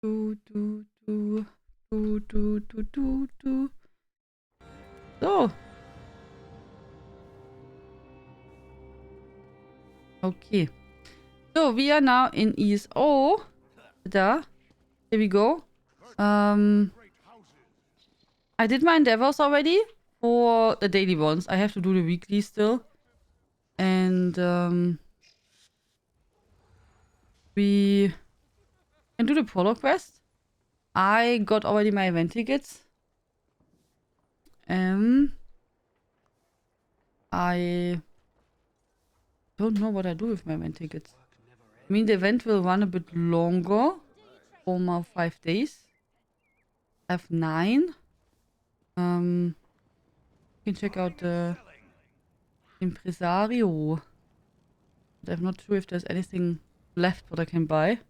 So. Okay. So, we are now in ESO. Da. Here we go. I did my endeavors already for the daily ones. I have to do the weekly still. And we can do the Prologue quest. I got already my event tickets. I don't know what I do with my event tickets. I mean, the event will run a bit longer. 5 days. I have 9. You can check out the Impresario. But I'm not sure if there's anything left what I can buy.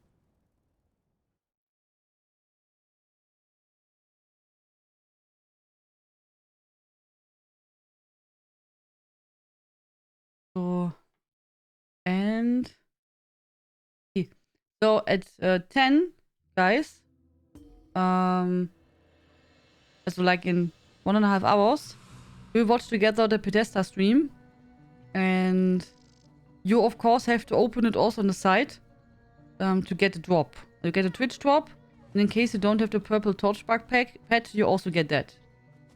So, and so at 10, guys, so like in 1.5 hours, we'll watch together the Pedesta stream, and you of course have to open it also on the side to get a drop. You get a Twitch drop, and in case you don't have the purple torchbark pet, you also get that.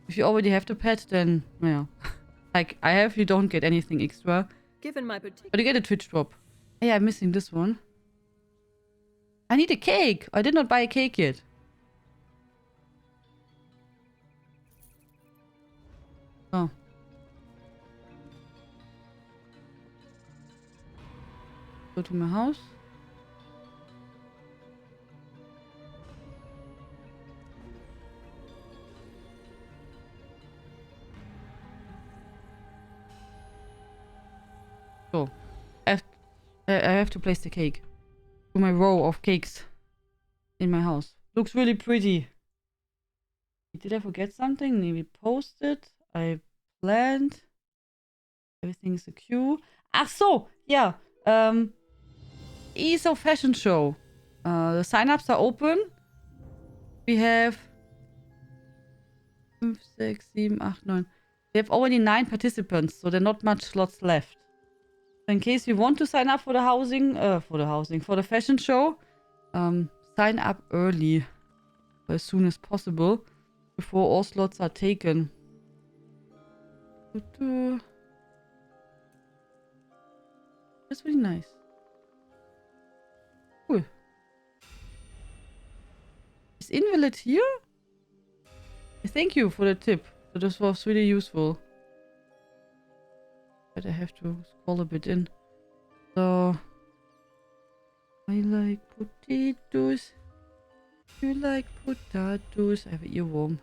If you already have the pet, then yeah, like I have, you don't get anything extra. Given my But you get a Twitch drop. Hey, I'm missing this one. I need a cake. I did not buy a cake yet. Oh. Go to my house. So, I have to place the cake. To my row of cakes in my house. Looks really pretty. Did I forget something? Maybe posted. I planned. Everything's a queue. Ach so, yeah. ESO fashion show. The sign-ups are open. We have 5, 6, 7, 8, 9. We have already 9 participants, so there are not much slots left. In case you want to sign up for the fashion show, sign up early, as soon as possible, before all slots are taken. That's really nice. Cool. Is Invalid here? Thank you for the tip. So this was really useful. But I have to scroll a bit in. So I like potatoes. You like potatoes? I have an earworm.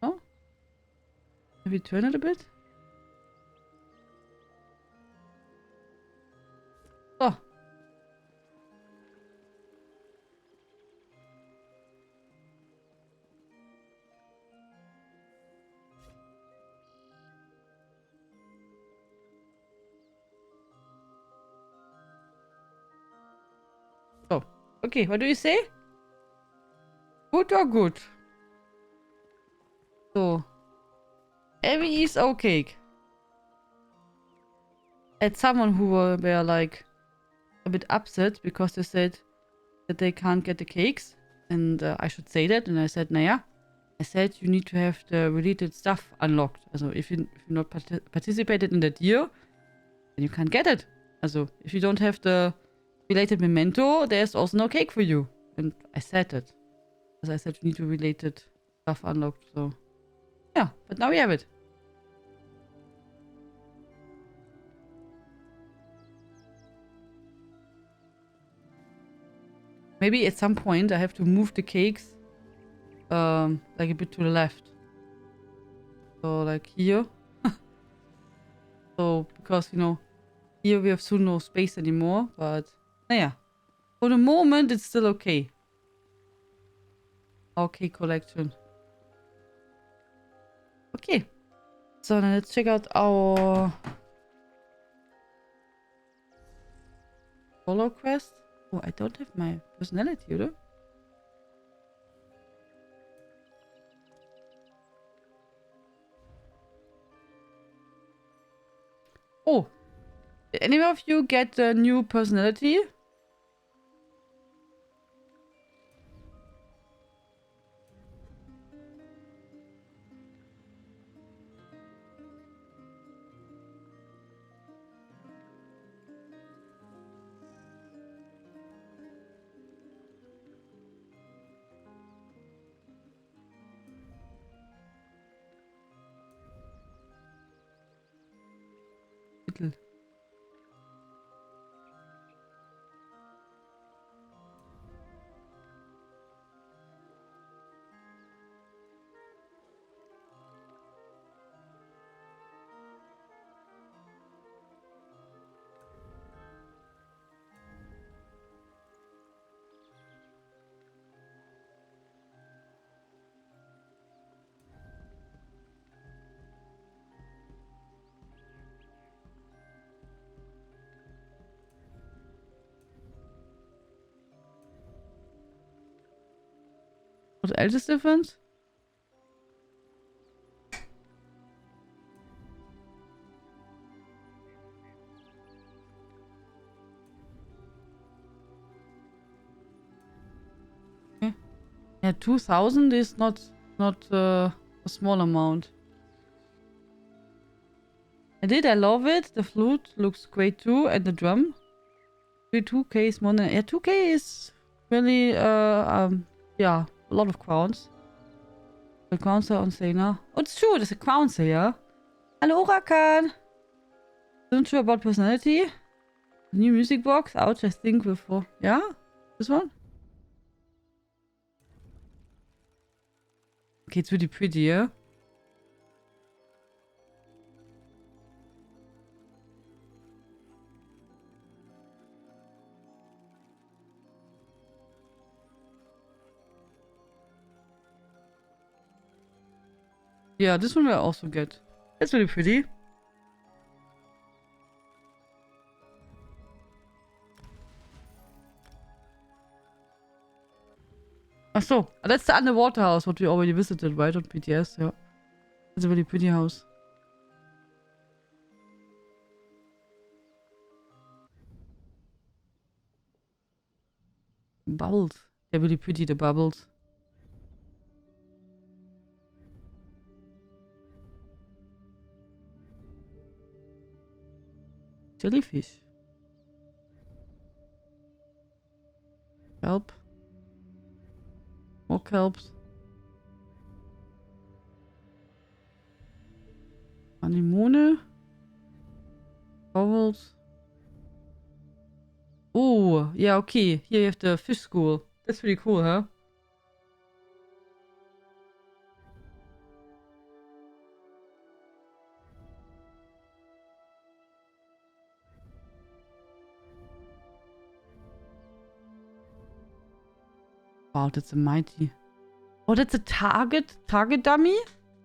Oh? Maybe turn it a bit? Oh. Oh. Okay, what do you say? Good or good? So. Every ESO cake. Had someone who were like a bit upset because they said that they can't get the cakes. And I should say that. And I said, naja. I said you need to have the related stuff unlocked. Also if you're not participated in that year, then you can't get it. Also if you don't have the related memento, there's also no cake for you. And I said it. As I said, you need the related stuff unlocked. So yeah, but now we have it. Maybe at some point I have to move the cakes like a bit to the left. So like here. So because you know here we have soon no space anymore, but yeah. For the moment it's still okay. Our cake collection. Okay. So now let's check out our Follow quest. Oh, I don't have my personality, oder? Oh, did any of you get a new personality? Little. What else is different? Okay. Yeah, 2000 is not a small amount. I love it. The flute looks great too, and the drum. 2K is more than... Yeah, 2K is really, yeah, a lot of crowns. The crowns are on sale now. Oh, it's true, there's a crown sale, yeah? Hello, Rakan! Isn't sure about personality. New music box, ouch, I think before. Yeah? This one? Okay, it's really pretty, yeah? Yeah, this one will also get. It's really pretty. Ach so, that's the underwater house, what we already visited, right, on PTS, yeah. It's a really pretty house. Bubbles. They're really pretty, the bubbles. Jellyfish. Kelp. More kelps. Anemone. Corals. Oh, yeah, okay. Here you have the fish school. That's pretty cool, huh? Wow, that's a mighty. Oh, that's a target dummy?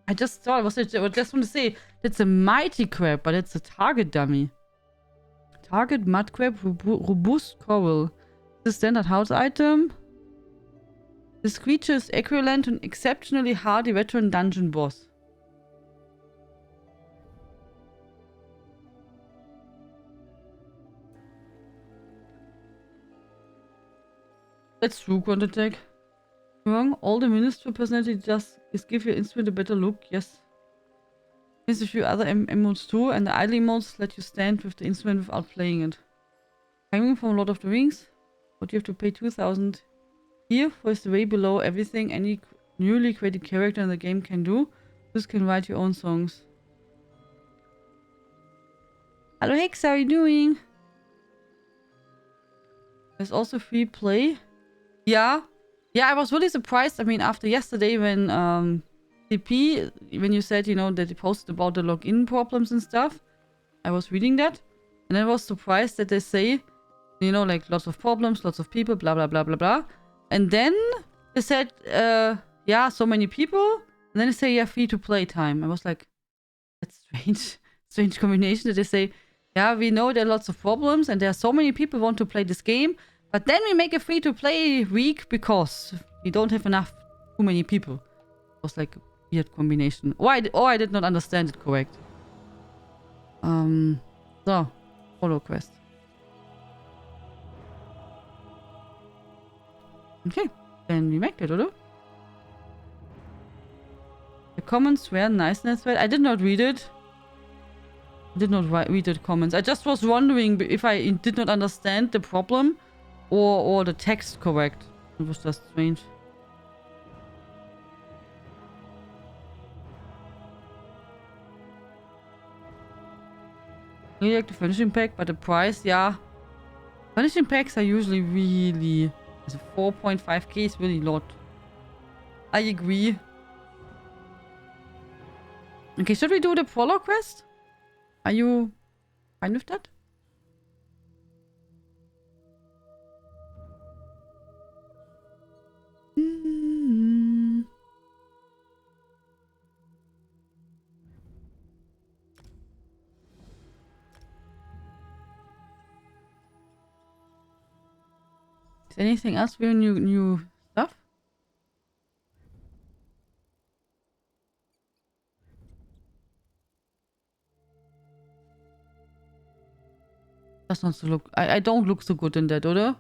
I just thought, I just want to say, that's a mighty crab, but it's a target dummy. Target mud crab, robust coral. The standard house item. This creature is equivalent to an exceptionally hardy veteran dungeon boss. That's true, Quantitech. Wrong. All the minister personality just give your instrument a better look. Yes. There's a few other emotes too, and the idle emotes let you stand with the instrument without playing it. Coming from Lord of the Rings, but you have to pay 2,000 here for is the way below everything any newly created character in the game can do. This can write your own songs. Hello Hex, how are you doing? There's also free play. Yeah. Yeah, I was really surprised. I mean, after yesterday when TP, when you said, you know, that they posted about the login problems and stuff, I was reading that. And I was surprised that they say, you know, like lots of problems, lots of people, blah, blah, blah, blah, blah. And then they said, yeah, so many people. And then they say, yeah, free to play time. I was like, that's strange. Strange combination that they say, Yeah, we know there are lots of problems and there are so many people want to play this game, but then we make a free-to-play week because we don't have enough too many people. It was like a weird combination. Or I did not understand it correct. So, follow quest. Okay, then we make it, oder? The comments were nice. I did not read it. I did not read the comments. I just was wondering if I did not understand the problem or the text correct. It was just strange. Really like the finishing pack, but the price, yeah. Finishing packs are usually really... 4.5k is really a lot. I agree. Okay, should we do the Prologue quest? Are you fine with that? Is anything else with new stuff? Does not so look... I don't look so good in that, oder?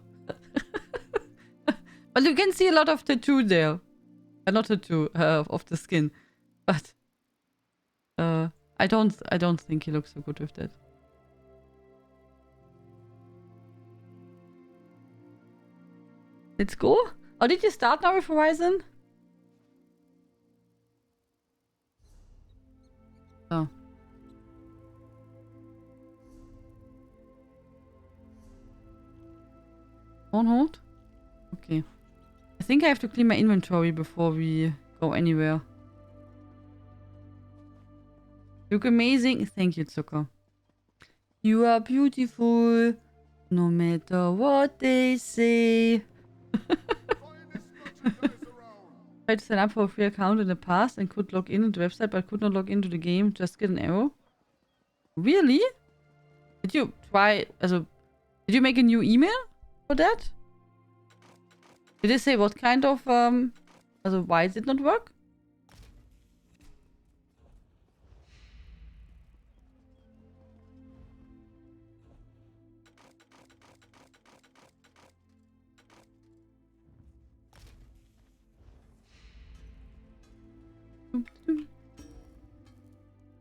But you can see a lot of tattoo there. Not tattoo, of the skin. But I don't think he looks so good with that. Let's go. Oh, did you start now with Horizon? Oh. On hold? Okay. I think I have to clean my inventory before we go anywhere. You look amazing. Thank you, Zucker. You are beautiful. No matter what they say. Tried to sign up for a free account in the past and could log in the website but could not log into the game. Just get an arrow. Really? Did you try... Also, did you make a new email for that? Did they say what kind of... Also, why it did not work?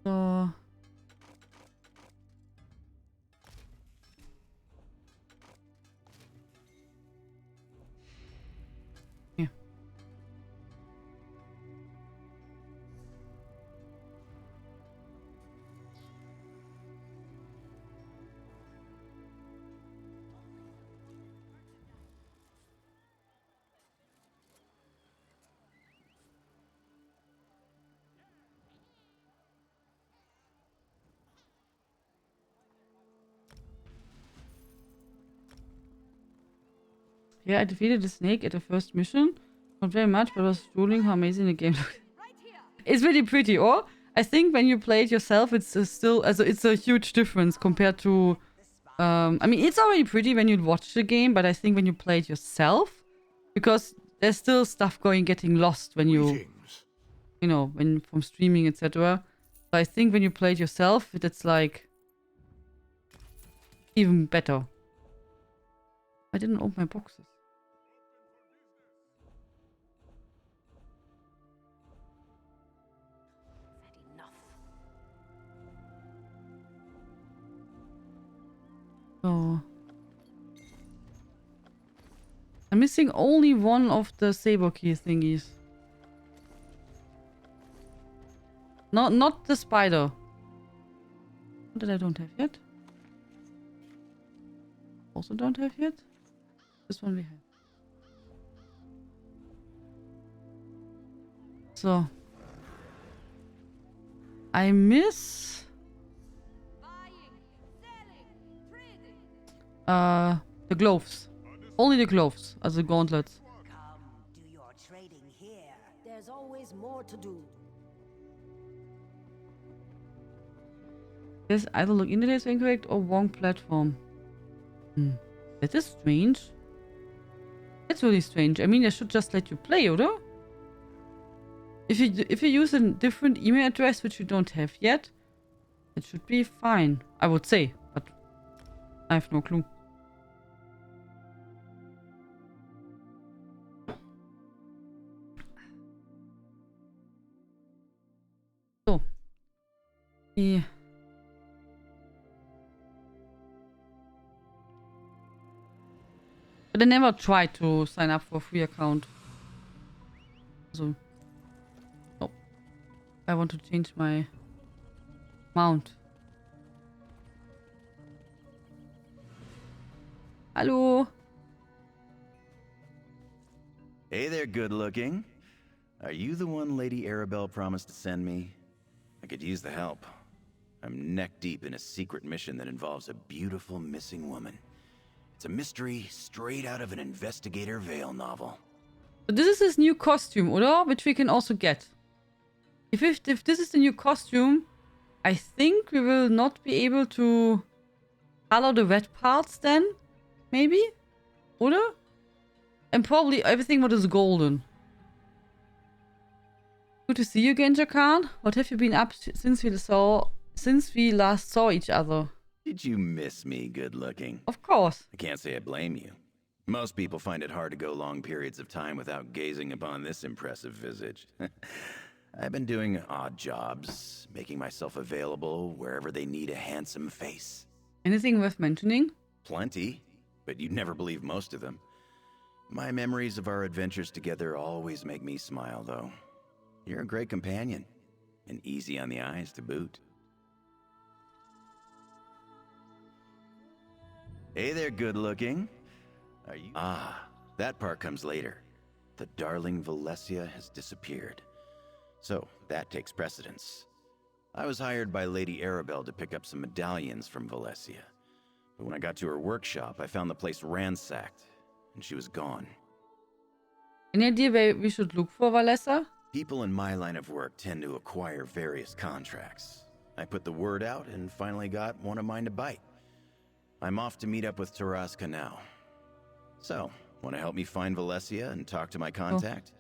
So... Yeah, I defeated the snake at the first mission. Not very much, but I was drooling how amazing the game looked. It's really pretty, or? I think when you play it yourself, it's still... Also, it's a huge difference compared to... I mean, it's already pretty when you watch the game, but I think when you play it yourself... Because there's still stuff getting lost when you... You know, from streaming, etc. So I think when you play it yourself, it's like... Even better. I didn't open my boxes. So... I'm missing only one of the saber key thingies. Not the spider. That I don't have yet. Also don't have yet. This one we have. So. I miss... the gloves. Only the gloves, as the gauntlets. Come, do your trading here. There's always more to do. There's either login details are incorrect or wrong platform. That is strange. That's really strange. I mean, I should just let you play, oder? If you use a different email address which you don't have yet, it should be fine. I would say, but I have no clue. So. Die. But I never tried to sign up for a free account. So. No. I want to change my mount. Hallo. Hey there, good looking. Are you the one Lady Arabelle promised to send me? I could use the help. I'm neck deep in a secret mission that involves a beautiful missing woman. It's a mystery straight out of an Investigator Vale novel. So this is his new costume, oder? Which we can also get. If this is the new costume, I think we will not be able to color the red parts then. Maybe? Oder? And probably everything what is golden. Good to see you again, Jakan. What have you been up to since we last saw each other? Did you miss me, good looking? Of course. I can't say I blame you. Most people find it hard to go long periods of time without gazing upon this impressive visage. I've been doing odd jobs, making myself available wherever they need a handsome face. Anything worth mentioning? Plenty, but you'd never believe most of them. My memories of our adventures together always make me smile, though. You're a great companion, and easy on the eyes to boot. Hey there, good looking. Are you? Ah, that part comes later. The darling Valencia has disappeared. So, that takes precedence. I was hired by Lady Arabelle to pick up some medallions from Valencia. But when I got to her workshop, I found the place ransacked, and she was gone. Any idea where we should look for Valessa? People in my line of work tend to acquire various contracts. I put the word out and finally got one of mine to bite. I'm off to meet up with Taraska now. So, want to help me find Valencia and talk to my contact?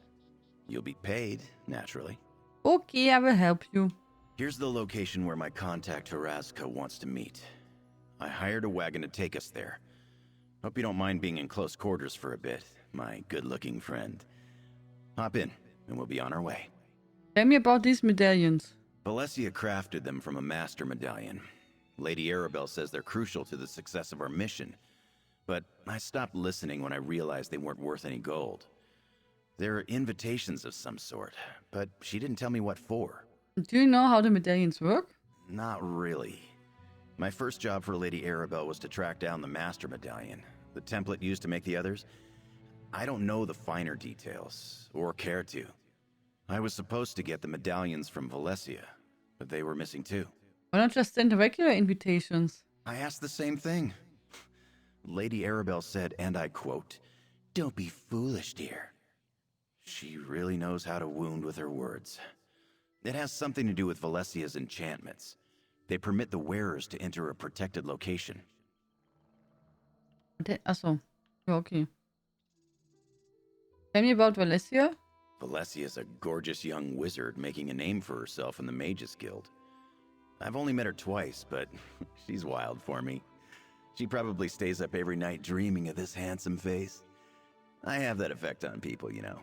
You'll be paid, naturally. Okay, I will help you. Here's the location where my contact Taraska wants to meet. I hired a wagon to take us there. Hope you don't mind being in close quarters for a bit, my good-looking friend. Hop in, and we'll be on our way. Tell me about these medallions. Valencia crafted them from a master medallion. Lady Arabelle says they're crucial to the success of our mission, but I stopped listening when I realized they weren't worth any gold. They're invitations of some sort, but she didn't tell me what for. Do you know how the medallions work? Not really. My first job for Lady Arabelle was to track down the master medallion, the template used to make the others. I don't know the finer details, or care to. I was supposed to get the medallions from Valencia, but they were missing too. Why not just send regular invitations? I asked the same thing. Lady Arabelle said, and I quote, "Don't be foolish, dear." She really knows how to wound with her words. It has something to do with Valesia's enchantments. They permit the wearers to enter a protected location. Achso. Ja, okay. Tell me about Valencia. Valesia's a gorgeous young wizard making a name for herself in the Mages Guild. I've only met her twice, but she's wild for me. She probably stays up every night dreaming of this handsome face. I have that effect on people, you know.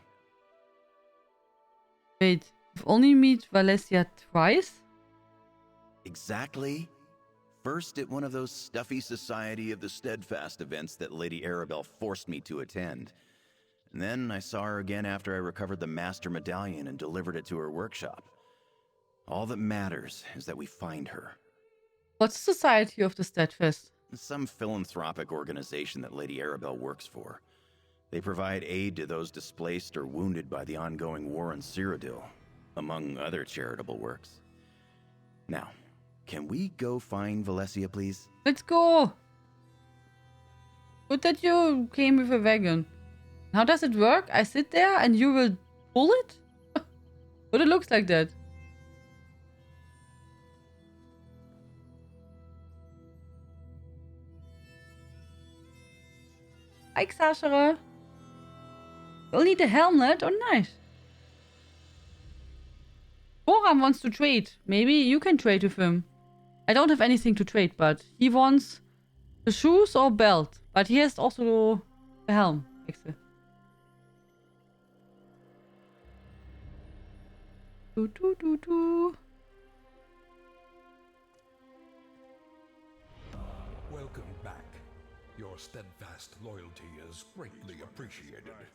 Wait, you've only met Valencia twice? Exactly. First at one of those stuffy Society of the Steadfast events that Lady Arabelle forced me to attend. And then I saw her again after I recovered the Master Medallion and delivered it to her workshop. All that matters is that we find her. What's the Society of the Steadfast? Some philanthropic organization that Lady Arabelle works for. They provide aid to those displaced or wounded by the ongoing war in Cyrodiil, among other charitable works. Now, can we go find Valencia, please? Let's go! Good that you came with a wagon. How does it work? I sit there and you will pull it? But it looks like that. Hi, Xashara. You'll need a helmet. Oh, nice. Boram wants to trade. Maybe you can trade with him. I don't have anything to trade, but he wants the shoes or belt. But he has also the helm. Actually. Do. Welcome back. Your steadfast loyalty is greatly appreciated.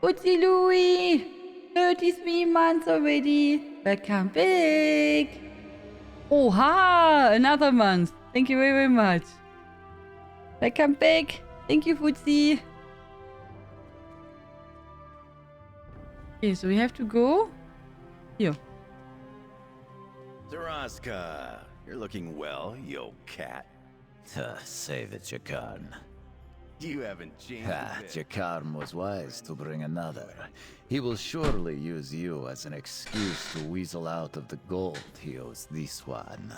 Footsie Louie! 33 months already. Welcome back. Oha! Another month. Thank you very, very much. Welcome back. Thank you, Footsie. Okay, so we have to go here. Taraska, you're looking well, you old cat. Save it, Jakarn. You haven't changed a bit. Jakarn was wise to bring another. He will surely use you as an excuse to weasel out of the gold he owes this one.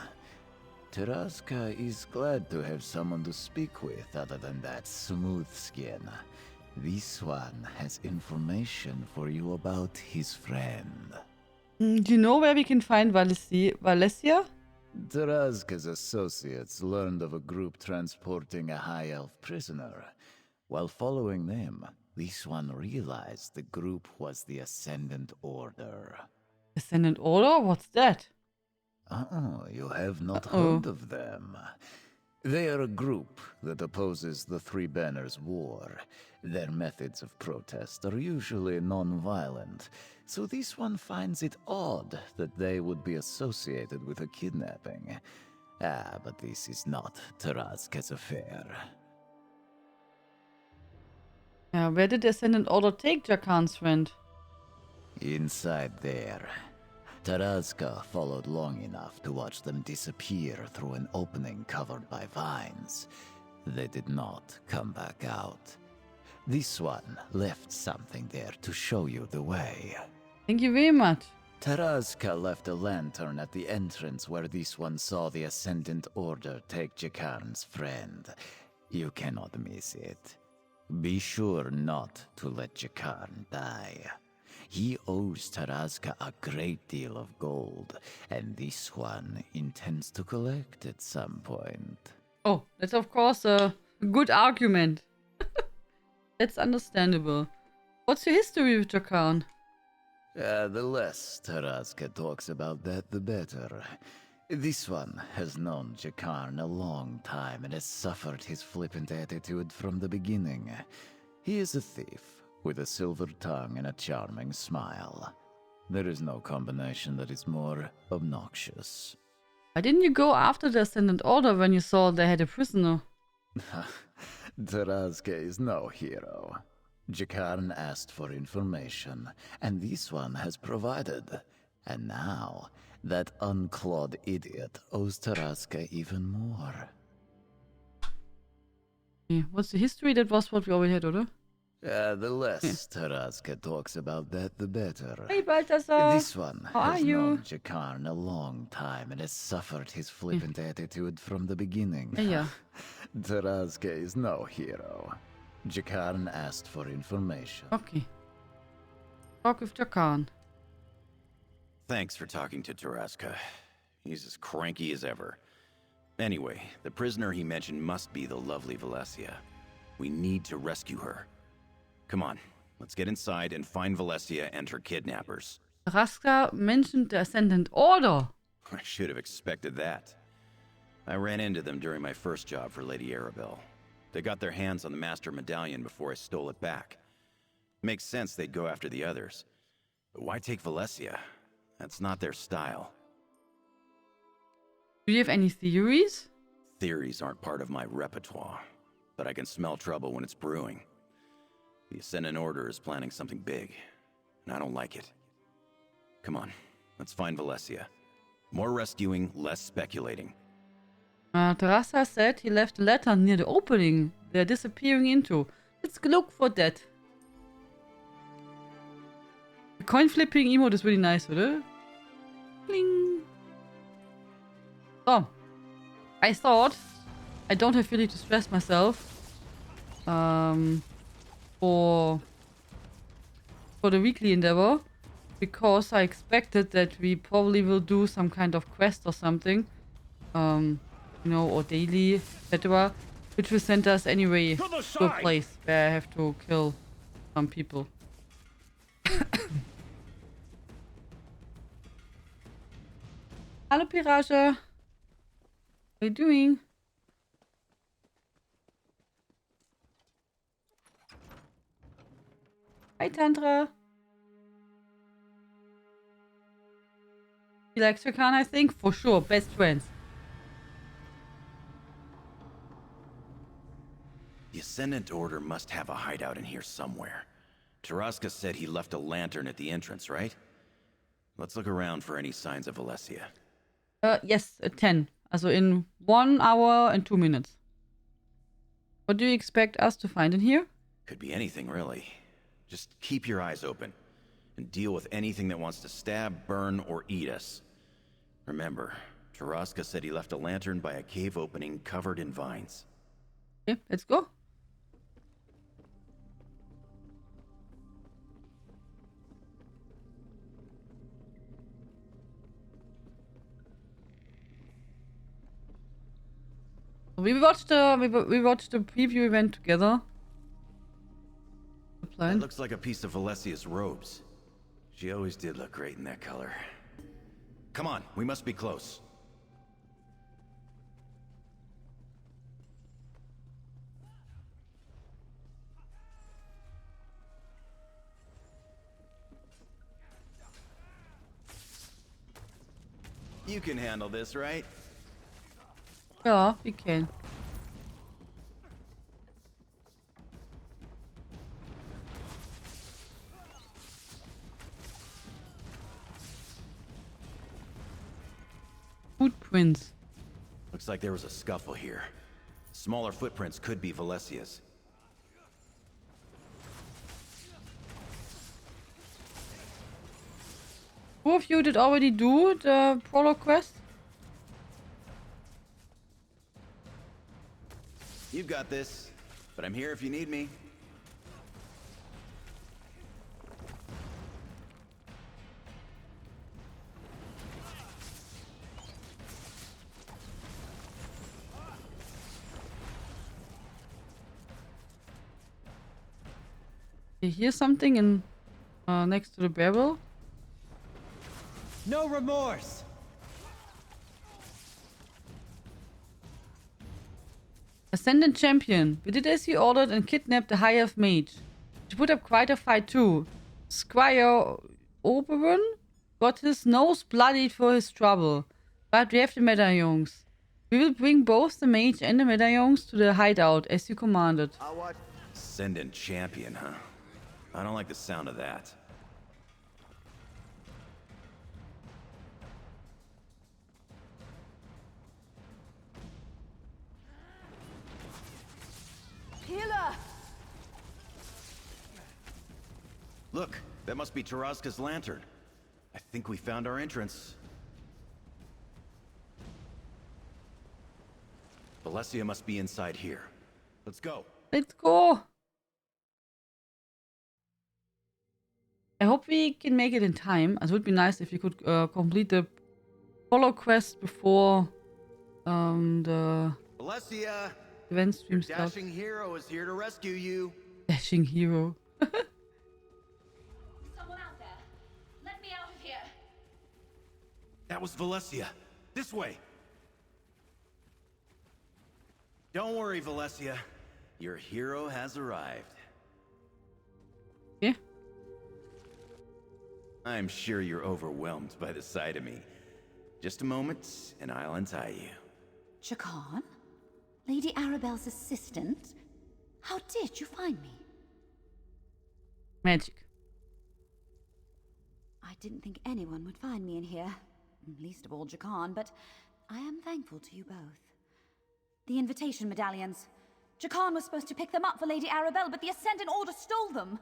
Taraska is glad to have someone to speak with other than that smooth skin. This one has information for you about his friend. Do you know where we can find Valencia? Taraska's associates learned of a group transporting a high elf prisoner. While following them, this one realized the group was the Ascendant Order. Ascendant Order? What's that? Oh, you have not heard of them. They are a group that opposes the Three Banners War. Their methods of protest are usually non-violent, so this one finds it odd that they would be associated with a kidnapping. But this is not Taraska's affair. Where did the Ascendant Order take Jakarn's friend? Inside there. Taraska followed long enough to watch them disappear through an opening covered by vines. They did not come back out. This one left something there to show you the way. Thank you very much. Taraska left a lantern at the entrance where this one saw the Ascendant Order take Jakarn's friend. You cannot miss it. Be sure not to let Jakarn die. He owes Taraska a great deal of gold, and this one intends to collect at some point. Oh, that's of course a good argument. That's understandable. What's your history with Jakarn? The less Taraska talks about that, the better. This one has known Jakarn a long time and has suffered his flippant attitude from the beginning. He is a thief, with a silver tongue and a charming smile. There is no combination that is more obnoxious. Why didn't you go after the Ascendant Order when you saw they had a prisoner? Taraska is no hero. Jakarn asked for information, and this one has provided. And now, that unclawed idiot owes Taraska even more. Yeah, what's the history? That was what we already had, oder? The less Taraska talks about that, the better. Hey, Balthasar! This one How has are you? known Jakarn a long time and has suffered his flippant attitude from the beginning. Yeah. Taraska is no hero. Jakarn asked for information. Okay. Talk with Jakarn. Thanks for talking to Taraska. He's as cranky as ever. Anyway, the prisoner he mentioned must be the lovely Valencia. We need to rescue her. Come on, let's get inside and find Valencia and her kidnappers. Raska mentioned the Ascendant Order. I should have expected that. I ran into them during my first job for Lady Arabelle. They got their hands on the Master Medallion before I stole it back. Makes sense they'd go after the others. But why take Valencia? That's not their style. Do you have any theories? Theories aren't part of my repertoire, but I can smell trouble when it's brewing. The Ascendant Order is planning something big, and I don't like it. Come on, let's find Valencia. More rescuing, less speculating. Terasa said he left a letter near the opening they're disappearing into. Let's look for that. The coin flipping emote is really nice, oder? Bling. So, I thought I don't have really to stress myself. for the weekly endeavor, because I expected that we probably will do some kind of quest or something, you know, or daily, etc., which will send us anyway to a place where I have to kill some people. Hallo Pirage, how are you doing? Hi Tantra. You like Serkan, I think? For sure, best friends. The Ascendant Order must have a hideout in here somewhere. Taraska said he left a lantern at the entrance, right? Let's look around for any signs of Valencia. Yes, at 10. Also in 1 hour and 2 minutes. What do you expect us to find in here? Could be anything, really. Just keep your eyes open and deal with anything that wants to stab, burn, or eat us. Remember, Taraska said he left a lantern by a cave opening covered in vines. Okay, let's go. We watched the preview event together. The plan. That looks like a piece of Valesia's robes. She always did look great in that color. Come on, we must be close. You can handle this, right? Ja, we can. Footprints. Looks like there was a scuffle here. Smaller footprints could be Valesia's. Who of you did already do the Prologue quest? You've got this, but I'm here if you need me. You hear something in next to the barrel? No remorse! Ascendant Champion. We did as you ordered and kidnapped the High Elf Mage. She put up quite a fight too. Squire Oberon got his nose bloodied for his trouble. But we have the medallions. We will bring both the mage and the medallions to the hideout as you commanded. Ascendant Champion, huh? I don't like the sound of that. Healer! Look, that must be Taraska's lantern. I think we found our entrance. Valesia must be inside here. Let's go. Let's go! I hope we can make it in time. It would be nice if we could complete the Prologue quest before the Valesia! event stream starts. Dashing hero is here to rescue you. Dashing hero. Someone out there. Let me out of here. That was Valesia. This way. Don't worry, Valesia. Your hero has arrived. Yeah. I'm sure you're overwhelmed by the sight of me. Just a moment, and I'll untie you. Shakan? Lady Arabelle's assistant? How did you find me? Magic. I didn't think anyone would find me in here. Least of all Jakan, but I am thankful to you both. The invitation medallions. Jakan was supposed to pick them up for Lady Arabelle, but the Ascendant Order stole them.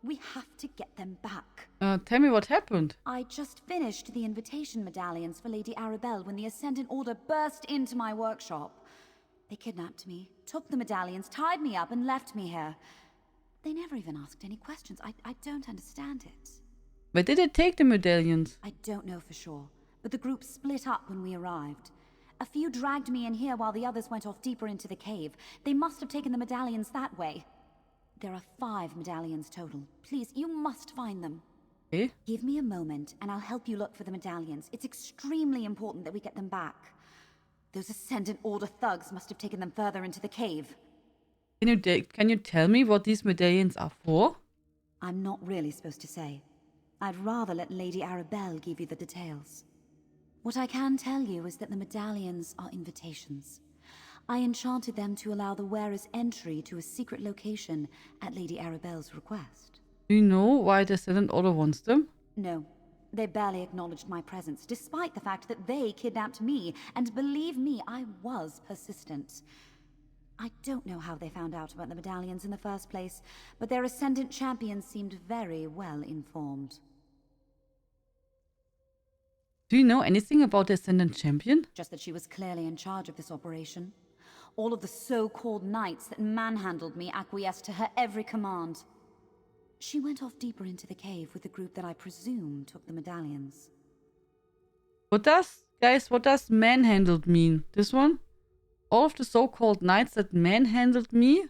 We have to get them back. Tell me what happened. I just finished the invitation medallions for Lady Arabelle when the Ascendant Order burst into my workshop. They kidnapped me, took the medallions, tied me up, and left me here. They never even asked any questions. I don't understand it. Where did they take the medallions? I don't know for sure, but the group split up when we arrived. A few dragged me in here while the others went off deeper into the cave. They must have taken the medallions that way. There are 5 medallions total. Please, you must find them. Okay. Give me a moment, and I'll help you look for the medallions. It's extremely important that we get them back. Those Ascendant Order thugs must have taken them further into the cave. Can you tell me what these medallions are for? I'm not really supposed to say. I'd rather let Lady Arabelle give you the details. What I can tell you is that the medallions are invitations. I enchanted them to allow the wearer's entry to a secret location at Lady Arabelle's request. Do you know why the Ascendant Order wants them? No. They barely acknowledged my presence, despite the fact that they kidnapped me, and believe me, I was persistent. I don't know how they found out about the medallions in the first place, but their Ascendant champion seemed very well informed. Do you know anything about the Ascendant Champion? Just that she was clearly in charge of this operation. All of the so-called knights that manhandled me acquiesced to her every command. She went off deeper into the cave with the group that I presume took the medallions. What does manhandled mean? This one? All of the so-called knights that manhandled me?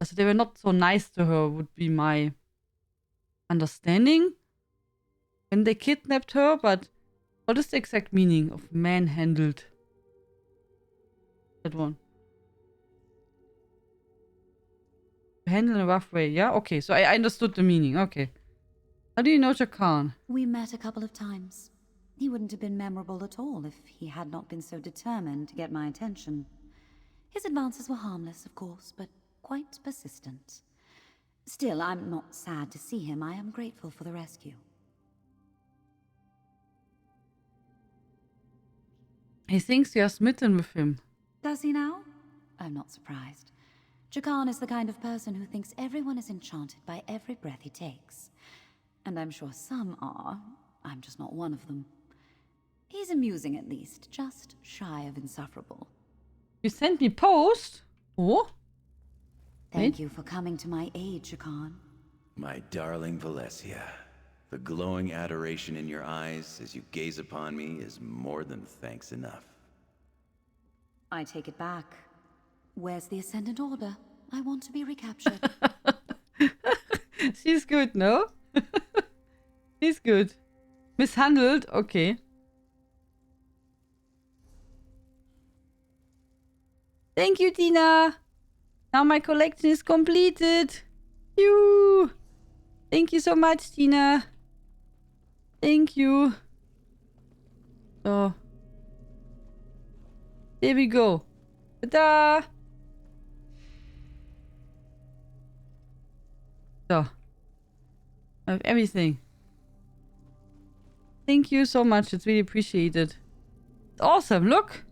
Also, they were not so nice to her, would be my understanding. And they kidnapped her, but what is the exact meaning of manhandled? That one. Handle in a rough way, yeah? Okay, so I understood the meaning, okay. How do you know Jakan? We met a couple of times. He wouldn't have been memorable at all if he had not been so determined to get my attention. His advances were harmless, of course, but quite persistent. Still, I'm not sad to see him. I am grateful for the rescue. He thinks you are smitten with him. Does he now? I'm not surprised. Jakan is the kind of person who thinks everyone is enchanted by every breath he takes. And I'm sure some are. I'm just not one of them. He's amusing at least, just shy of insufferable. You sent me post? Oh? Thank you for coming to my aid, Jakan. My darling Valencia, the glowing adoration in your eyes as you gaze upon me is more than thanks enough. I take it back. Where's the Ascendant Order? I want to be recaptured. She's good, no? She's good. Mishandled? Okay. Thank you, Tina. Now my collection is completed. You. Thank you so much, Tina. Thank you. So. There we go. Ta-da! So. I have everything. Thank you so much. It's really appreciated. It's awesome. Look.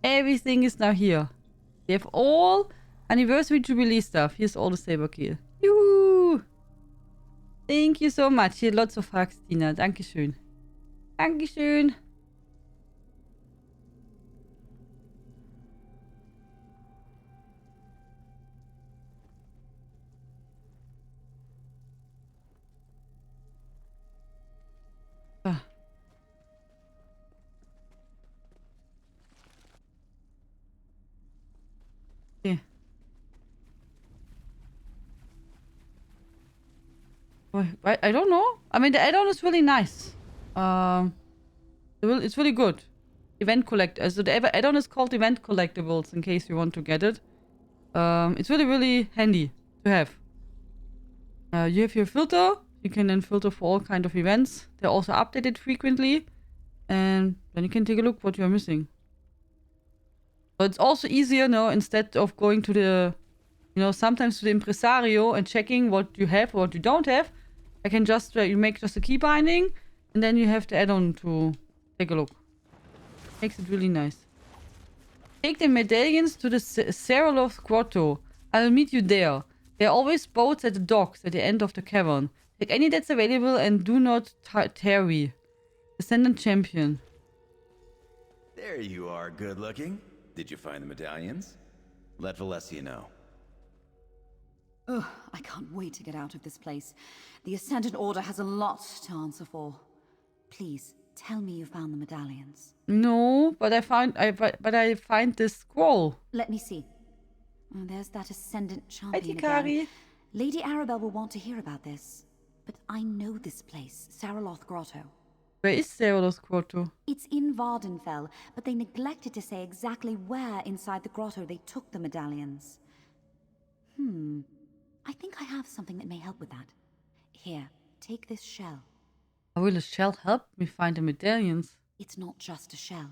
Everything is now here. We have all anniversary jubilee stuff. Here's all the saber kill. Yoo! Thank you so much. Hier lots of hugs, Tina. Dankeschön. Dankeschön. Ah. Okay. I don't know. I mean, the add-on is really nice. It's really good. Event collect. So the add-on is called Event Collectibles, in case you want to get it. It's really, really handy to have. You have your filter. You can then filter for all kind of events. They're also updated frequently. And then you can take a look what you're missing. So it's also easier, no, instead of going to the, sometimes to the impresario and checking what you have or what you don't have. I can just, you make just a key binding, and then you have the add-on to take a look. Makes it really nice. Take the medallions to the Seroloth Grotto. I'll meet you there. There are always boats at the docks at the end of the cavern. Take any that's available and do not tarry. Ascendant Champion. There you are, good looking. Did you find the medallions? Let Valencia know. Ugh, I can't wait to get out of this place. The Ascendant Order has a lot to answer for. Please, tell me you found the medallions. No, but I find this scroll. Let me see. Oh, there's that Ascendant Hi, champion Tikari. again. Lady Arabelle will want to hear about this. But I know this place, Saraloth Grotto. Where is Saraloth Grotto? It's in Vardenfell, but they neglected to say exactly where inside the grotto they took the medallions. I think I have something that may help with that. Here, take this shell. How will a shell help me find the medallions? It's not just a shell.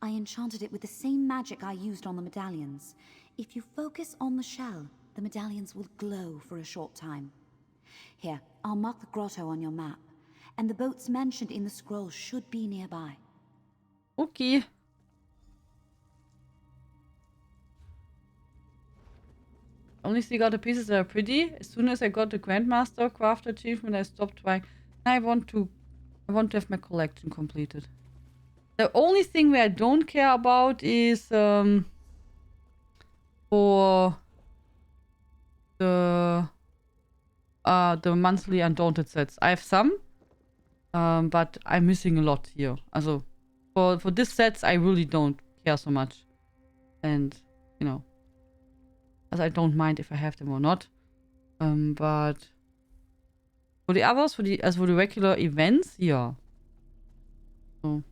I enchanted it with the same magic I used on the medallions. If you focus on the shell, the medallions will glow for a short time. Here, I'll mark the grotto on your map, and the boats mentioned in the scroll should be nearby. Okay. Only see got the pieces that are pretty. As soon as I got the Grandmaster Craft achievement, I stopped trying. I want to have my collection completed. The only thing where I don't care about is for the monthly Undaunted sets. I have some, but I'm missing a lot here. Also, for this sets, I really don't care so much, and you know, as I don't mind if I have them or not. But for the others, for the regular events, yeah. So.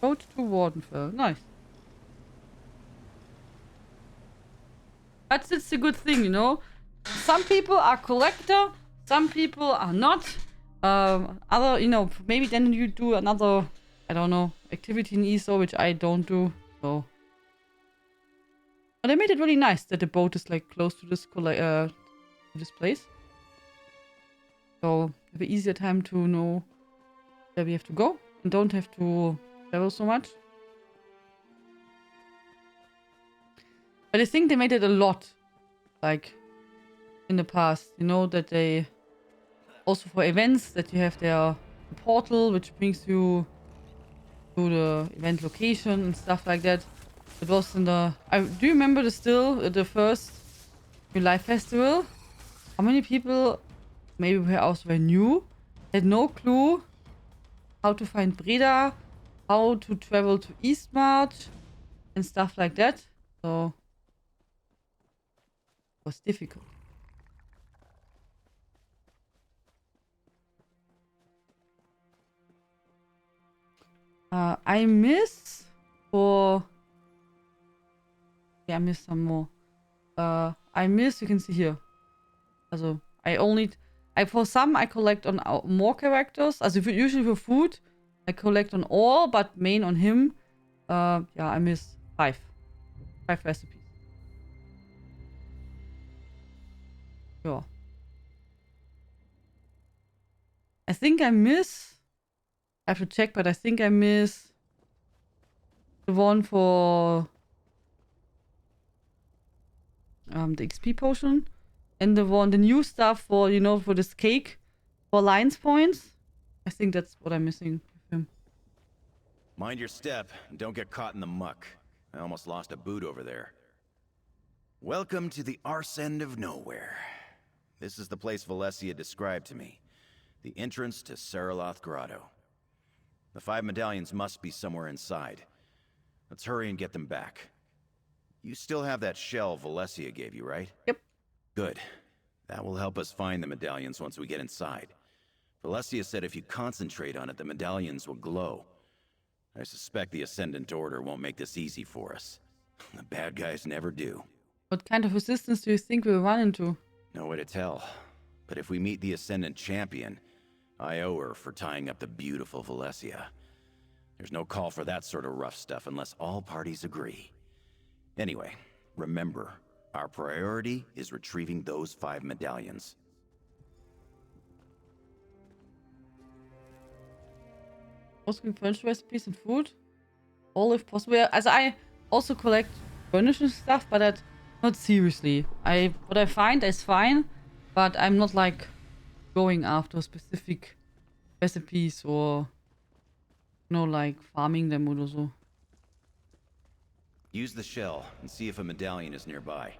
Road to Wardenfell. Nice. But it's a good thing, you know. Some people are collector, some people are not. Other, you know, maybe then you do another, I don't know, activity in ESO, which I don't do. So, but they made it really nice that the boat is like close to this place. So have an easier time to know where we have to go and don't have to travel so much. But I think they made it a lot, like, in the past. You know, that they... Also for events, that you have their portal, which brings you to the event location and stuff like that. It was in the... do you remember the first July festival? How many people, maybe were new, had no clue how to find Breda, how to travel to Eastmarch, and stuff like that. So... was difficult. I miss for... Yeah, I miss some more. I miss, you can see here. Also, for some I collect on more characters. Also, usually for food, I collect on all, but main on him. Yeah, I miss 5 recipes. Yeah. I think I miss... I have to check, but I think I miss the one for the XP potion, and the new stuff for, you know, for this cake for Lion's points. I think that's what I'm missing with him. Mind your step, and don't get caught in the muck. I almost lost a boot over there. Welcome to the arse end of nowhere. This is the place Valencia described to me. The entrance to Saraloth Grotto. The 5 medallions must be somewhere inside. Let's hurry and get them back. You still have that shell Valencia gave you, right? Yep. Good. That will help us find the medallions once we get inside. Valencia said if you concentrate on it, the medallions will glow. I suspect the Ascendant Order won't make this easy for us. The bad guys never do. What kind of resistance do you think we'll run into? No way to tell. But if we meet the Ascendant Champion, I owe her for tying up the beautiful Valencia. There's no call for that sort of rough stuff unless all parties agree. Anyway, remember, our priority is retrieving those 5 medallions. Mostly French recipes and food. All if possible. Yeah, as I also collect furniture stuff, but that not seriously. What I find is fine, but I'm not like going after specific recipes or like farming them or so. Use the shell and see if a medallion is nearby.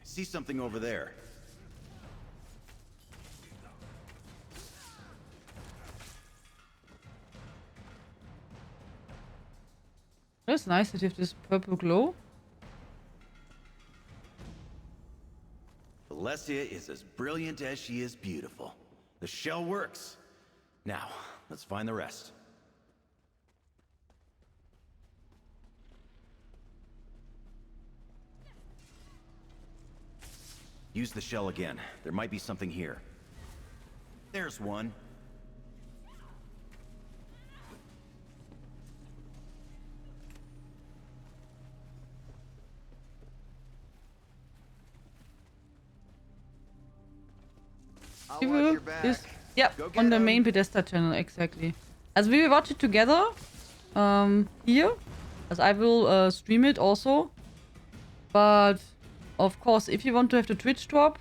I see something over there. That's nice that you have this purple glow. Valencia is as brilliant as she is beautiful. The shell works. Now, let's find the rest. Use the shell again. There might be something here. There's one. We will yep, on the main Bethesda channel, exactly. As we will watch it together here, as I will stream it also. But of course, if you want to have the Twitch drop,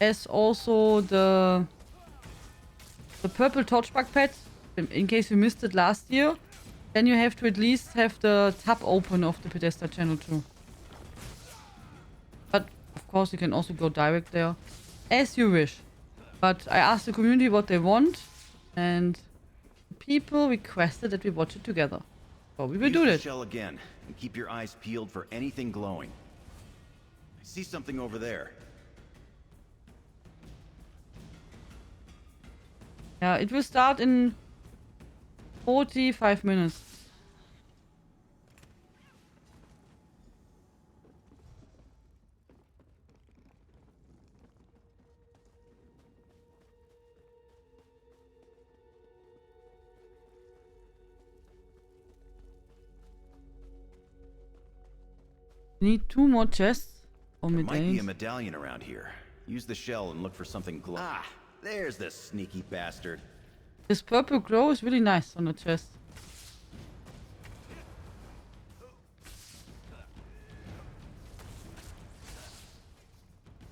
as also the purple torchbug pet, in case you missed it last year, then you have to at least have the tab open of the Bethesda channel too. But of course, you can also go direct there, as you wish. But I asked the community what they want, and people requested that we watch it together. So we will do Use it. the shell again, and keep your eyes peeled for anything glowing. I see something over there. Yeah, it will start in 45 minutes. Need 2 more chests. Or There might be a medallions. medallion around here. Use the shell and look for something Ah, there's the sneaky bastard. This purple glow is really nice on the chest.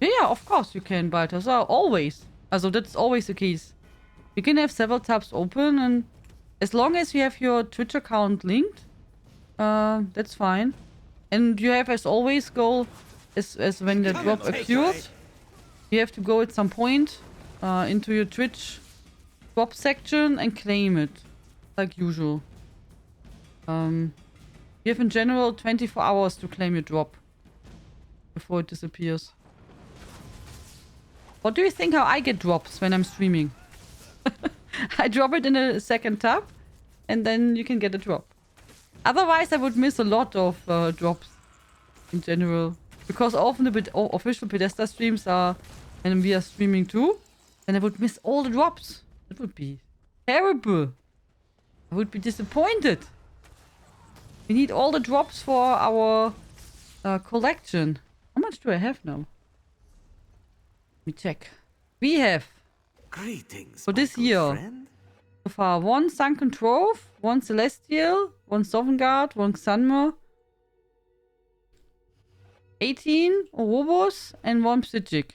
Yeah, of course you can, Balthasar. Always. Also, that's always the case. You can have several tabs open, and as long as you have your Twitch account linked, that's fine. And you have, as always, go as when the drop occurs, you have to go at some point into your Twitch drop section and claim it, like usual. You have in general 24 hours to claim your drop before it disappears. What do you think how I get drops when I'm streaming? I drop it in a second tab, and then you can get a drop. Otherwise, I would miss a lot of drops in general. Because often the official Bethesda streams are when we are streaming too, then I would miss all the drops. That would be terrible. I would be disappointed. We need all the drops for our collection. How much do I have now? Let me check. We have Greetings, for this my good year friend. so far 1 Sunken Trove, 1 Celestial, 1 Sovngarde, 1 Xanmer, 18 Orobos, and 1 Psijic.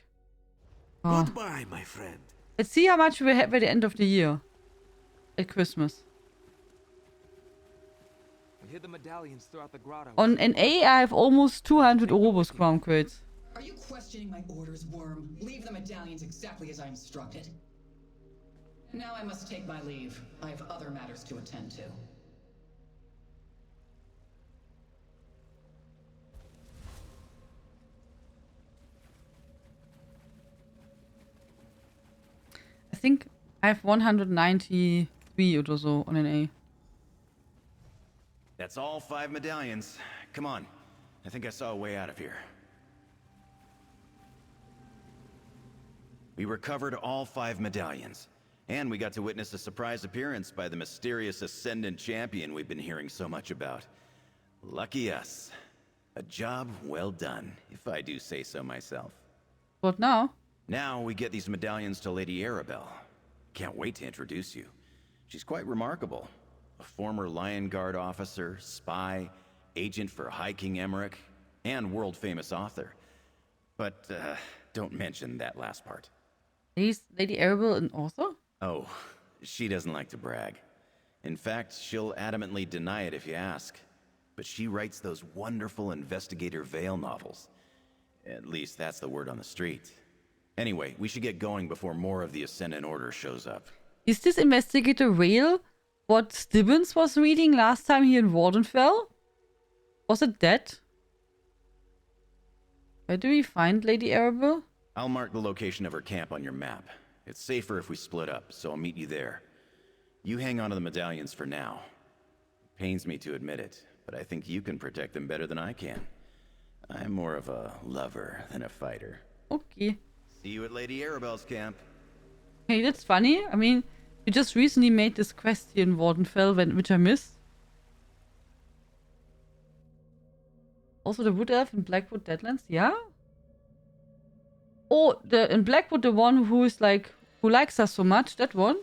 Goodbye, my friend. Let's see how much we have at the end of the year. At Christmas. We hid the medallions throughout the grotto. On NA, I have almost 200 Orobos crown crates. Are you questioning my orders, Worm? Leave the medallions exactly as I instructed. Now I must take my leave. I have other matters to attend to. I think I have 193 or so on NA. That's all 5 medallions. Come on. I think I saw a way out of here. We recovered all 5 medallions. And we got to witness a surprise appearance by the mysterious Ascendant Champion we've been hearing so much about. Lucky us. A job well done, if I do say so myself. What now? Now we get these medallions to Lady Arabelle. Can't wait to introduce you. She's quite remarkable. A former Lion Guard officer, spy, agent for High King Emmerich, and world-famous author. But don't mention that last part. Is Lady Arabelle an author? Oh, she doesn't like to brag. In fact, she'll adamantly deny it if you ask. But she writes those wonderful Investigator Vale novels. At least that's the word on the street. Anyway, we should get going before more of the Ascendant Order shows up. Is this Investigator Vale what Stibbons was reading last time here in Wardenfell? Was it that? Where do we find Lady Arabelle? I'll mark the location of her camp on your map. It's safer if we split up, so I'll meet you there. You hang on to the medallions for now. It pains me to admit it, but I think you can protect them better than I can. I'm more of a lover than a fighter. Okay. See you at Lady Arabelle's camp. Hey, that's funny. I mean, you just recently made this quest here in Wardenfell, which I missed. Also the Wood Elf in Blackwood Deadlands, yeah? Oh, in Blackwood, the one who is like, who likes us so much, that one?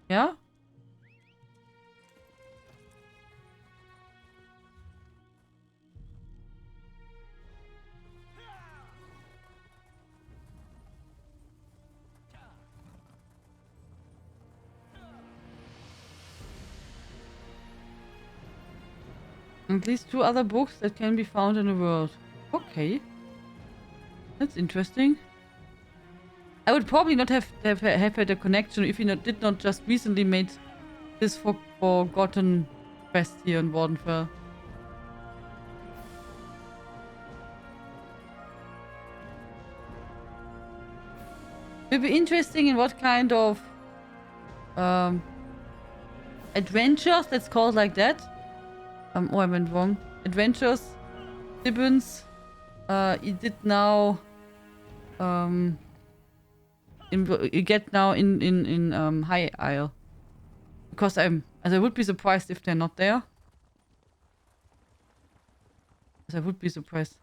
Yeah? At least 2 other books that can be found in the world. Okay. That's interesting. I would probably not have had a connection if you did not just recently made this forgotten quest here in Wardenfell. It will be interesting in what kind of adventures, let's call it like that. Oh, I went wrong. Adventures. Stibbons. You did now. You get now in High Isle. Because I would be surprised if they're not there. I would be surprised.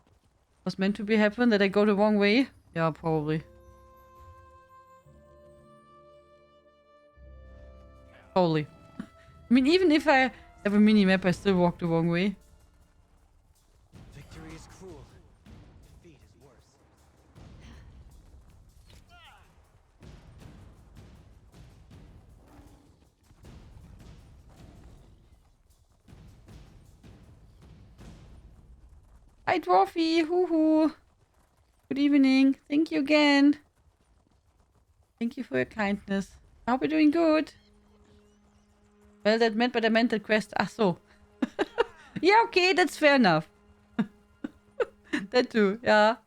Was meant to be happen that I go the wrong way? Yeah, probably. Probably. I mean, even if I have a mini-map, I still walk the wrong way. Victory is cruel. Defeat is worse. Hi, Dwarfy. Hoo-hoo. Good evening. Thank you again. Thank you for your kindness. I hope you're doing good. Well, that meant, but I meant the quest. Ah, so. Yeah, okay, that's fair enough. That too, yeah.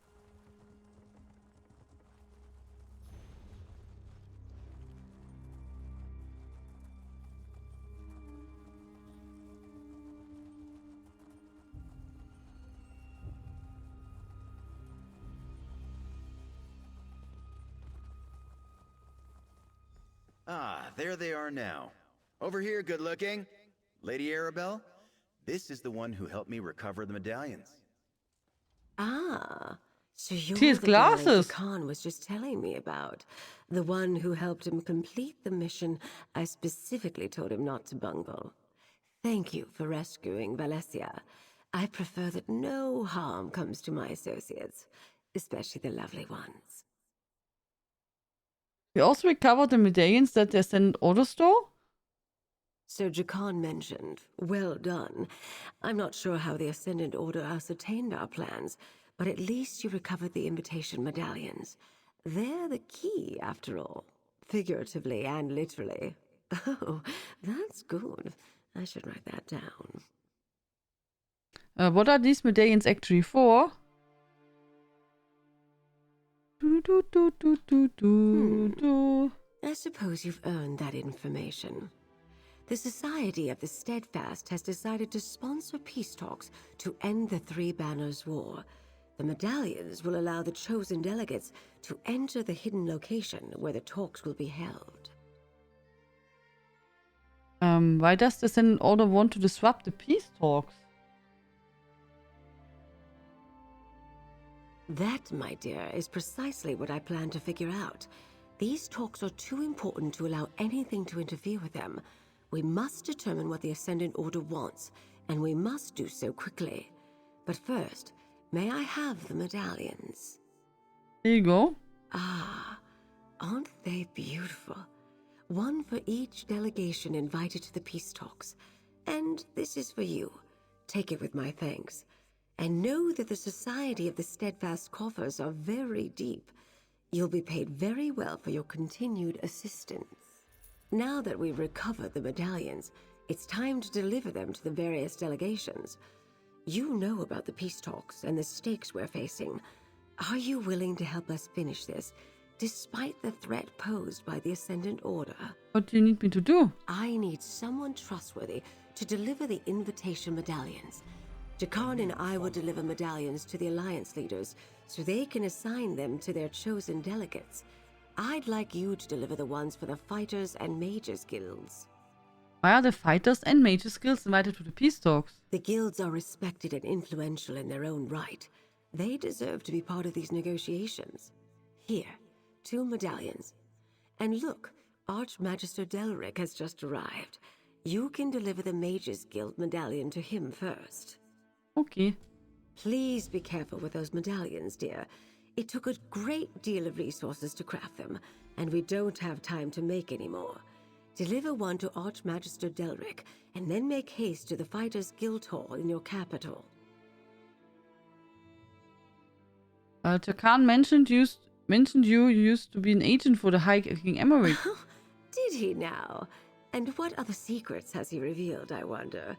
Ah, there they are now. Over here, good looking. Lady Arabelle, this is the one who helped me recover the medallions. Ah, so you're She has the guy glasses. Khan was just telling me about. The one who helped him complete the mission I specifically told him not to bungle. Thank you for rescuing Valencia. I prefer that no harm comes to my associates, especially the lovely ones. We also recovered the medallions that the Ascendant Order stole. So Jakan mentioned, well done. I'm not sure how the Ascendant Order ascertained our plans, but at least you recovered the invitation medallions. They're the key, after all, figuratively and literally. Oh, that's good. I should write that down. What are these medallions actually for? I suppose you've earned that information. The Society of the Steadfast has decided to sponsor peace talks to end the Three Banners War. The medallions will allow the chosen delegates to enter the hidden location where the talks will be held. Why does the Ascendant Order want to disrupt the peace talks? That, my dear, is precisely what I plan to figure out. These talks are too important to allow anything to interfere with them. We must determine what the Ascendant Order wants, and we must do so quickly. But first, may I have the medallions? Here you go. Ah, aren't they beautiful? One for each delegation invited to the peace talks. And this is for you. Take it with my thanks. And know that the Society of the Steadfast Coffers are very deep. You'll be paid very well for your continued assistance. Now that we've recovered the medallions, it's time to deliver them to the various delegations. You know about the peace talks and the stakes we're facing. Are you willing to help us finish this, despite the threat posed by the Ascendant Order? What do you need me to do? I need someone trustworthy to deliver the invitation medallions. Jakarn and I will deliver medallions to the Alliance leaders so they can assign them to their chosen delegates. I'd like you to deliver the ones for the Fighters and Mages guilds. Why are the Fighters and Mages guilds invited to the peace talks? The guilds are respected and influential in their own right. They deserve to be part of these negotiations. Here, 2 medallions. And look, Archmagister Delric has just arrived. You can deliver the Mages Guild medallion to him first. Okay. Please be careful with those medallions, dear. It took a great deal of resources to craft them, and we don't have time to make any more. Deliver one to Archmagister Delric, and then make haste to the Fighters Guild Hall in your capital. Jakarn mentioned you used to be an agent for the High King Emmerich. Did he now? And what other secrets has he revealed, I wonder?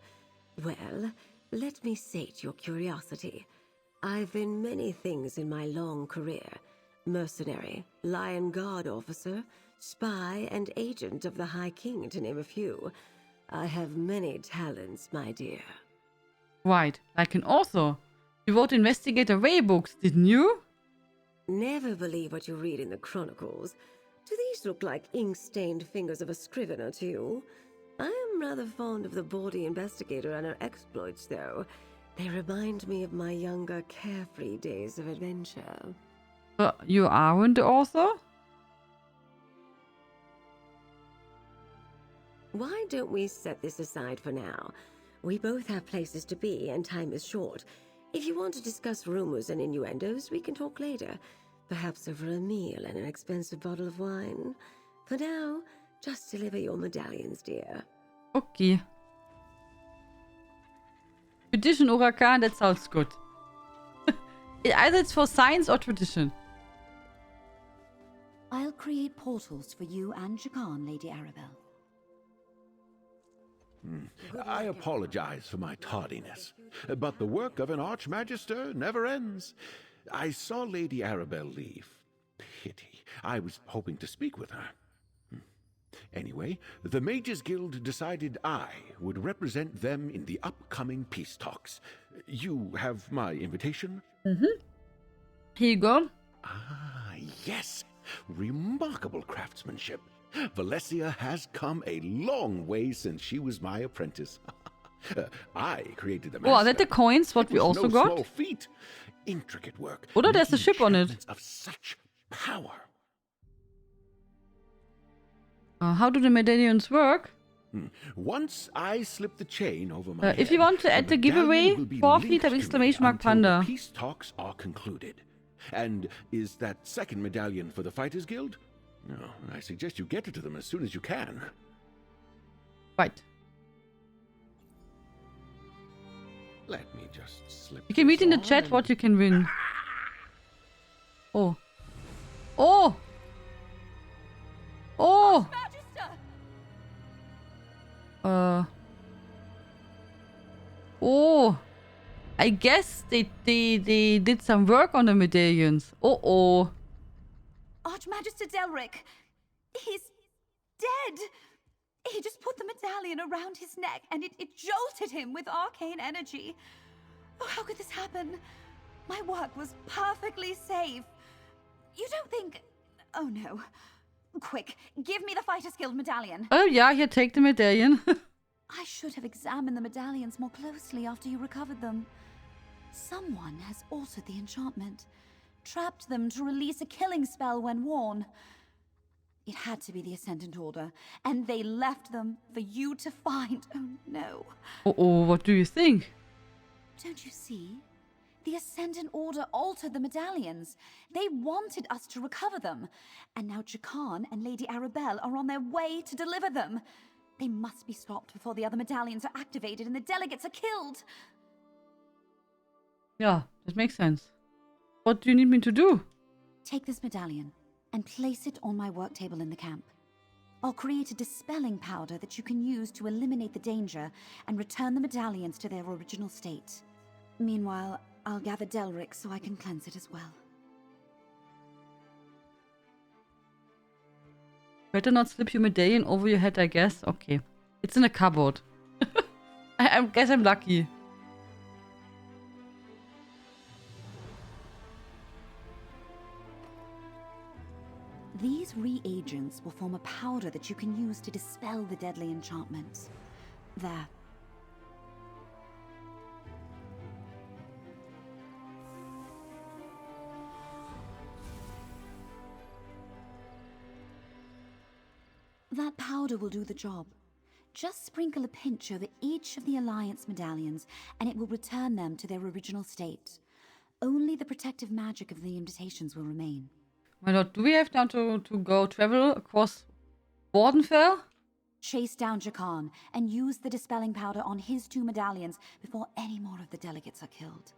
Well, let me sate your curiosity. I've been many things in my long career. Mercenary, Lion Guard officer, spy, and agent of the High King, to name a few. I have many talents, my dear. Right, like an author. You wrote Investigator Ray books, didn't you? Never believe what you read in the chronicles. Do these look like ink-stained fingers of a scrivener to you? I am rather fond of the bawdy investigator and her exploits, though. They remind me of my younger, carefree days of adventure. You aren't the author? Why don't we set this aside for now? We both have places to be, and time is short. If you want to discuss rumors and innuendos, we can talk later. Perhaps over a meal and an expensive bottle of wine. For now, just deliver your medallions, dear. Okay. Tradition Orakan, that sounds good. Either it's for science or tradition. I'll create portals for you and Jakarn, Lady Arabelle. I apologize for my tardiness, but the work of an Archmagister never ends. I saw Lady Arabelle leave. Pity. I was hoping to speak with her. Anyway, the Mages Guild decided I would represent them in the upcoming peace talks. You have my invitation? Mm-hmm. Here you go. Ah, yes. Remarkable craftsmanship. Valencia has come a long way since she was my apprentice. I created the master. Oh, are that the coins, what we also no got? Small feat. Intricate work. Oder there's a ship on it. Of such power. How do the medallions work? Once I slip the chain over my head, if you want to add the giveaway, forfeit of exclamation mark panda. The peace talks are concluded. And is that second medallion for the Fighters Guild? No, I suggest you get it to them as soon as you can. Right. Let me just slip. You can read in the chat what you can win. Oh. Oh! Oh! Oh! I guess they did some work on the medallions. Oh. Archmagister Delric! He's dead! He just put the medallion around his neck and it jolted him with arcane energy. Oh, how could this happen? My work was perfectly safe. You don't think... Oh no. Quick, give me the Fighters Guild medallion. Oh yeah, here, take the medallion. I should have examined the medallions more closely after you recovered them. Someone has altered the enchantment. trapped them to release a killing spell when worn. It had to be the Ascendant Order, and they left them for you to find. Oh no. Oh, what do you think? Don't you see? The Ascendant Order altered the medallions. They wanted us to recover them. And now Jakan and Lady Arabelle are on their way to deliver them. They must be stopped before the other medallions are activated and the delegates are killed. Yeah, that makes sense. What do you need me to do? Take this medallion and place it on my work table in the camp. I'll create a dispelling powder that you can use to eliminate the danger and return the medallions to their original state. Meanwhile, I'll gather Delric so I can cleanse it as well. Better not slip your medallion over your head, I guess. Okay. It's in a cupboard. I guess I'm lucky. These reagents will form a powder that you can use to dispel the deadly enchantments. There. That powder will do the job. Just sprinkle a pinch over each of the Alliance medallions, and it will return them to their original state. Only the protective magic of the invitations will remain. My lord, do we have now to go travel across Wardenfell? Chase down Jakan and use the dispelling powder on his 2 medallions before any more of the delegates are killed.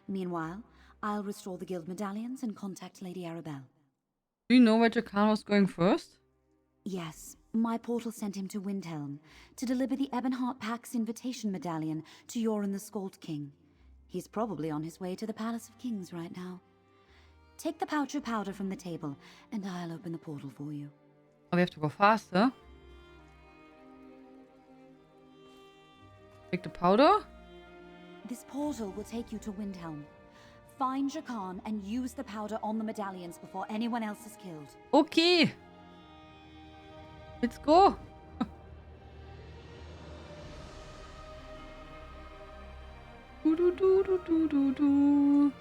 Meanwhile, I'll restore the guild medallions and contact Lady Arabelle. Do you know where Jakan was going first? Yes, my portal sent him to Windhelm to deliver the Ebonheart Pack's invitation medallion to Yoren the Skald King. He's probably on his way to the Palace of Kings right now. Take the pouch of powder from the table, and I'll open the portal for you. Oh, we have to go faster. Take the powder. This portal will take you to Windhelm. Find Jakan and use the powder on the medallions before anyone else is killed. Okay. Let's go. do do do do do do do.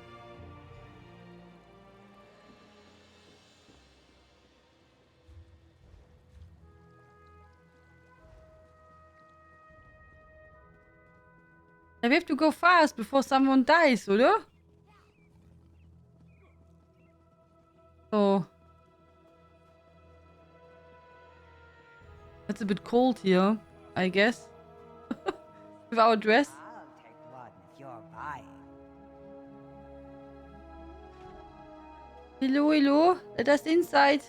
We have to go fast before someone dies, oder? So. It's a bit cold here, I guess. With our dress. I'll take one if you're buying. Hello, hello. Let us inside.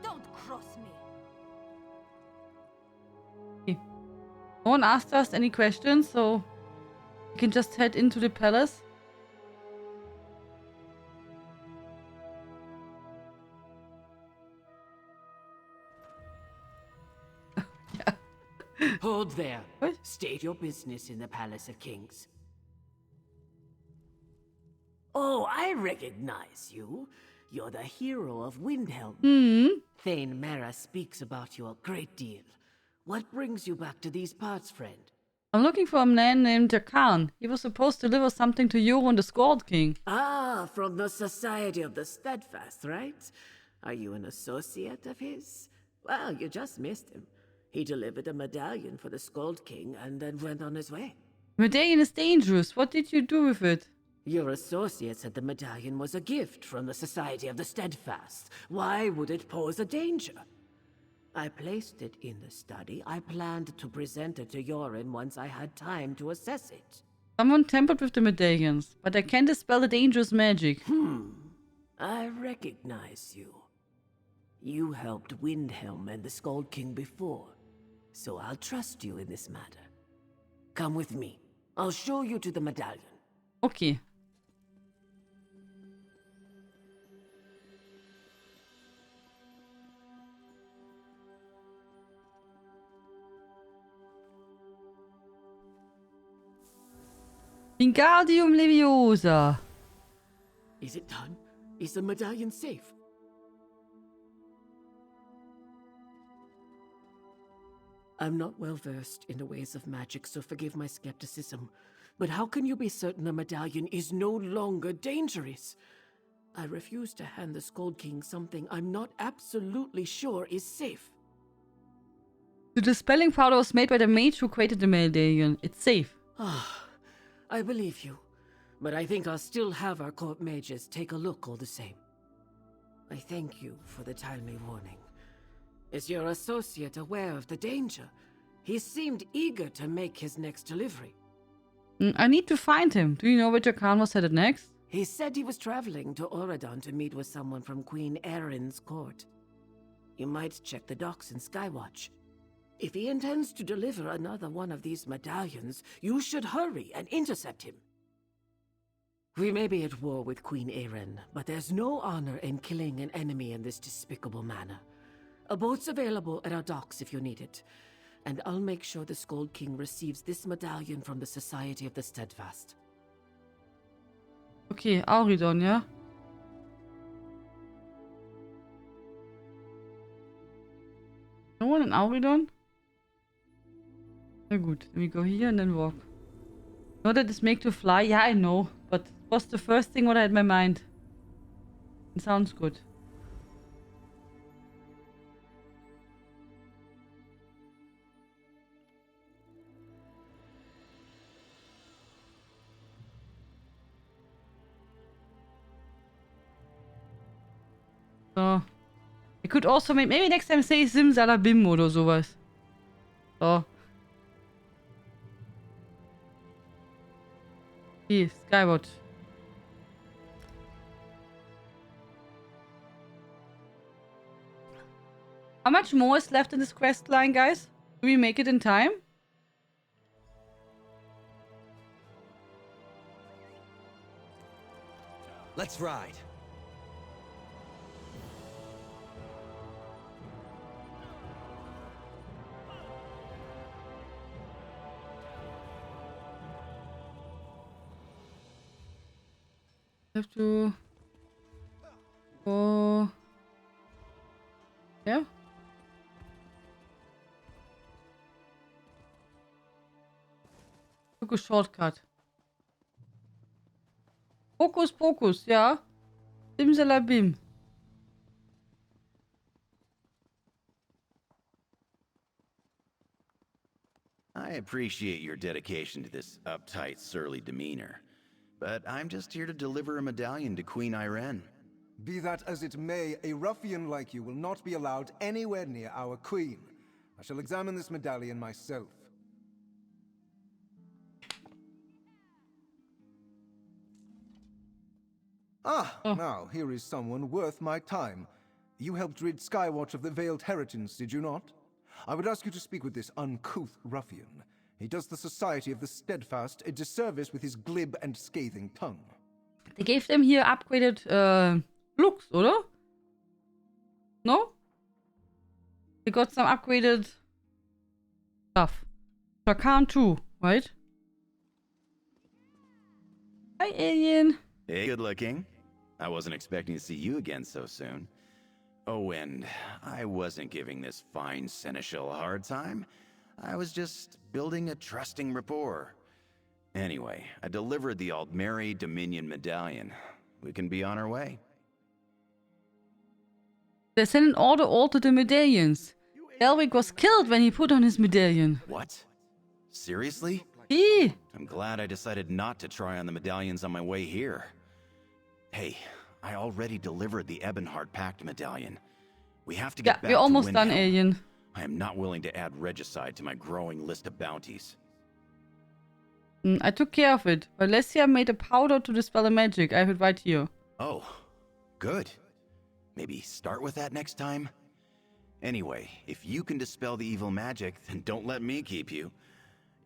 Don't cross me. Okay. No one asked us any questions, so we can just head into the palace. Hold there. What? State your business in the Palace of Kings. Oh, I recognize you. You're the hero of Windhelm. Thane Mara speaks about you a great deal. What brings you back to these parts, friend? I'm looking for a man named Jakan. He was supposed to deliver something to Yoren the Skald King. Ah, from the Society of the Steadfast, right? Are you an associate of his? Well, you just missed him. He delivered a medallion for the Skald King and then went on his way. Medallion is dangerous. What did you do with it? Your associate said the medallion was a gift from the Society of the Steadfast. Why would it pose a danger? I placed it in the study. I planned to present it to Yoren once I had time to assess it. Someone tampered with the medallions, but I can't dispel the dangerous magic. I recognize you. You helped Windhelm and the Skald King before, so I'll trust you in this matter. Come with me. I'll show you to the medallion. Okay. Wingardium Leviosa. Is it done? Is the medallion safe? I'm not well versed in the ways of magic, so forgive my skepticism. But how can you be certain the medallion is no longer dangerous? I refuse to hand the Scold King something I'm not absolutely sure is safe. The dispelling powder was made by the mage who created the medallion. It's safe. I believe you, but I think I'll still have our court mages take a look all the same. I thank you for the timely warning. Is your associate aware of the danger? He seemed eager to make his next delivery. I need to find him. Do you know where Jakan was headed next? He said he was traveling to Oradon to meet with someone from Queen Erin's court. You might check the docks in Skywatch. If he intends to deliver another one of these medallions, you should hurry and intercept him. We may be at war with Queen Erin, but there's no honor in killing an enemy in this despicable manner. A boat's available at our docks if you need it, and I'll make sure the Scold King receives this medallion from the Society of the Steadfast. Okay, Auridon, ja? No one in Auridon? Na gut, let me go here and then walk. Know that it's make to fly? Yeah, I know, but it was the first thing what I had in my mind. It sounds good. So. I could also maybe next time say Simsalabim oder sowas. So. Hier, Skywatch. How much more is left in this quest line, guys? Do we make it in time? Let's ride. Have to go. Yeah. Took a shortcut. Focus, focus, ja. Simsalabim. I appreciate your dedication to this uptight, surly demeanor. But I'm just here to deliver a medallion to Queen Irene. Be that as it may, a ruffian like you will not be allowed anywhere near our queen. I shall examine this medallion myself. Now, here is someone worth my time. You helped rid Skywatch of the Veiled Heritance, did you not? I would ask you to speak with this uncouth ruffian. He does the Society of the Steadfast a disservice with his glib and scathing tongue. They gave them here upgraded looks, oder? No? They got some upgraded stuff. Jakan too, right? Hi, alien. Hey, good looking. I wasn't expecting to see you again so soon. Oh, and I wasn't giving this fine seneschal a hard time. I was just building a trusting rapport. Anyway, I delivered the Aldmeri Dominion medallion. We can be on our way. They sent an order altered the medallions. Elric was killed when he put on his medallion. What? Seriously? He. I'm glad I decided not to try on the medallions on my way here. Hey, I already delivered the Ebonheart Pact medallion. We have to get back we're almost to done, Windhelm. alien. I am not willing to add regicide to my growing list of bounties. I took care of it. Valencia made a powder to dispel the magic. I have it right here. Oh, good. Maybe start with that next time? Anyway, if you can dispel the evil magic, then don't let me keep you.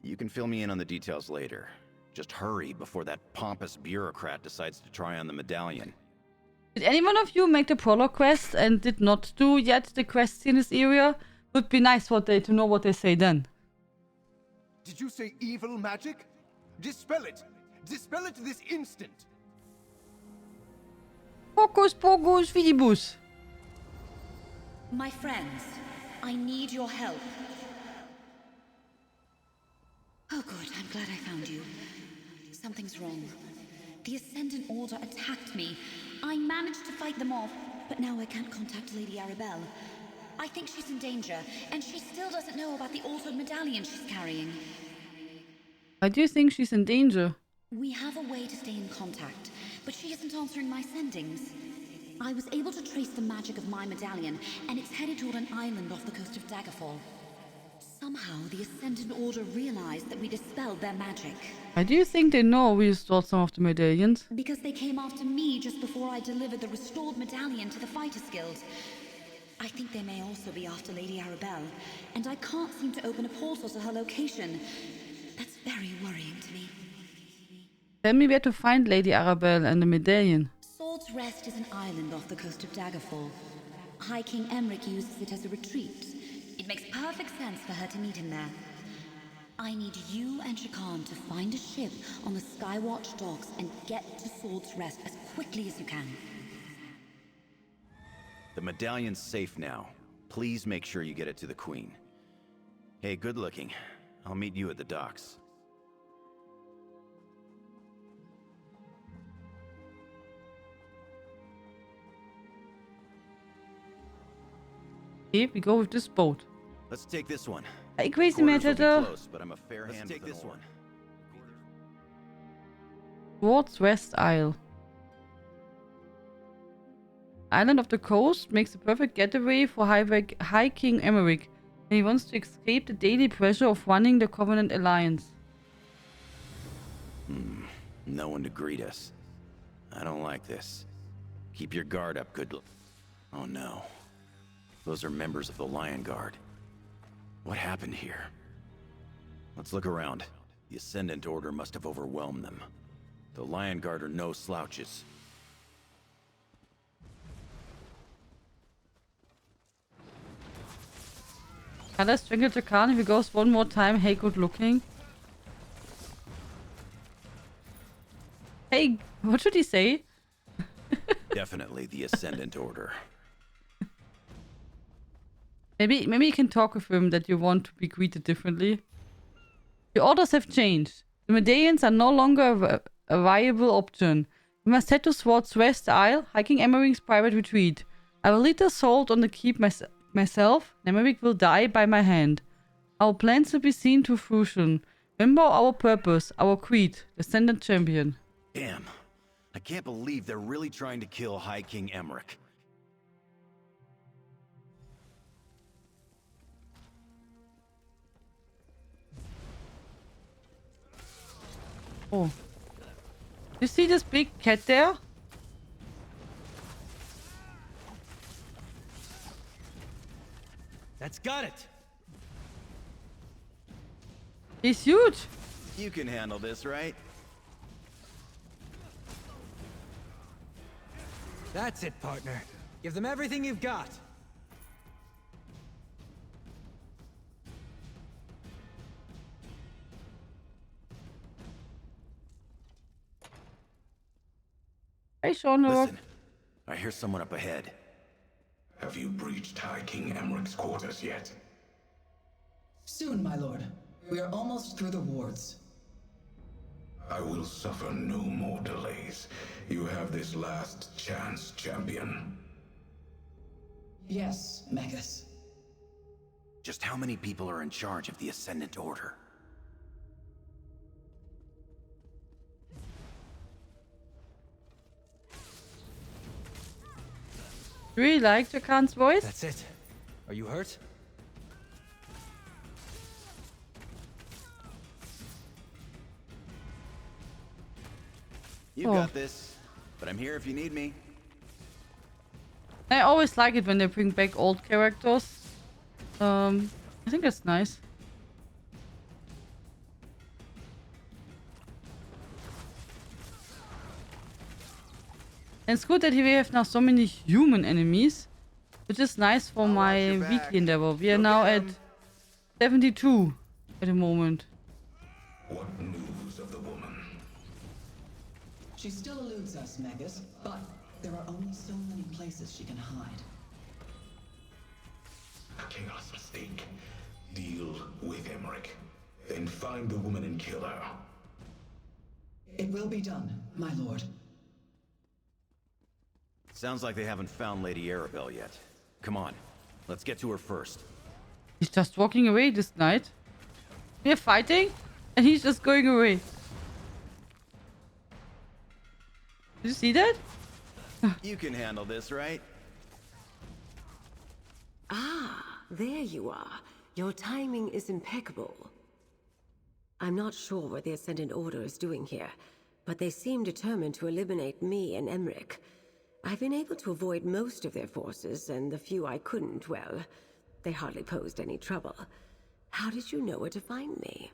You can fill me in on the details later. Just hurry before that pompous bureaucrat decides to try on the medallion. Did any one of you make the prologue quest and did not do yet the quests in this area? Would be nice to know what they say then. Did you say evil magic? Dispel it! Dispel it this instant! Focus, focus, fidibus. My friends, I need your help. Oh good, I'm glad I found you. Something's wrong. The Ascendant Order attacked me. I managed to fight them off, but now I can't contact Lady Arabelle. I think she's in danger, and she still doesn't know about the altered medallion she's carrying. Why do you think she's in danger? We have a way to stay in contact, but she isn't answering my sendings. I was able to trace the magic of my medallion, and it's headed toward an island off the coast of Daggerfall. Somehow, the Ascendant Order realized that we dispelled their magic. Why do you think they know we restored some of the medallions? Because they came after me just before I delivered the restored medallion to the Fighters Guild. I think they may also be after Lady Arabelle, and I can't seem to open a portal to her location. That's very worrying to me. Tell me where to find Lady Arabelle and the medallion. Sword's Rest is an island off the coast of Daggerfall. High King Emmerich uses it as a retreat. It makes perfect sense for her to meet him there. I need you and Shakan to find a ship on the Skywatch docks and get to Sword's Rest as quickly as you can. The medallion's safe now. Please make sure you get it to the Queen. Hey, good looking. I'll meet you at the docks. Okay, we go with this boat. Let's take this one. Hey, crazy Quarters will be metal. close, but I'm a fair hand take with this an one. Towards West Isle. Island of the coast makes a perfect getaway for High King Emmerich, and he wants to escape the daily pressure of running the Covenant Alliance. No one to greet us. I don't like this. Keep your guard up, Oh no. Those are members of the Lion Guard. What happened here? Let's look around. The Ascendant Order must have overwhelmed them. The Lion Guard are no slouches. Can I strangle Jakan if he goes one more time? Hey, good looking. Hey, what should he say? Definitely the Ascendant Order. Maybe you can talk with him that you want to be greeted differently. The orders have changed. The medallions are no longer a viable option. We must head to Sword's West Isle, hiking Emmerich's private retreat. I will lead the assault on the keep myself, and Emmerich will die by my hand. Our plans will be seen to fruition. Remember our purpose, our creed, the Ascendant Champion. Damn. I can't believe they're really trying to kill High King Emmerich. Oh. You see this big cat there? That's got it. He's huge. You can handle this, right? That's it, partner. Give them everything you've got. Hey, Sean. Listen, I hear someone up ahead. Have you breached High King Emmerich's quarters yet? Soon, my lord. We are almost through the wards. I will suffer no more delays. You have this last chance, champion. Yes, Magus. Just how many people are in charge of the Ascendant Order? Really like Jakan's voice? That's it. Are you hurt? You got this, but I'm here if you need me. I always like it when they bring back old characters. I think that's nice. And it's good that we have now so many human enemies, which is nice for my weekly endeavor. We are now at 72 at the moment. What news of the woman? She still eludes us, Magus, but there are only so many places she can hide. A chaos mistake. Deal with Emmerich. Then find the woman and kill her. It will be done, my lord. Sounds like they haven't found Lady Arabelle yet. Come on, let's get to her first. He's just walking away this night. We're fighting, and he's just going away. Did you see that? You can handle this, right? Ah, there you are. Your timing is impeccable. I'm not sure what the Ascendant Order is doing here, but they seem determined to eliminate me and Emmerich. I've been able to avoid most of their forces, and the few I couldn't, well, they hardly posed any trouble. How did you know where to find me?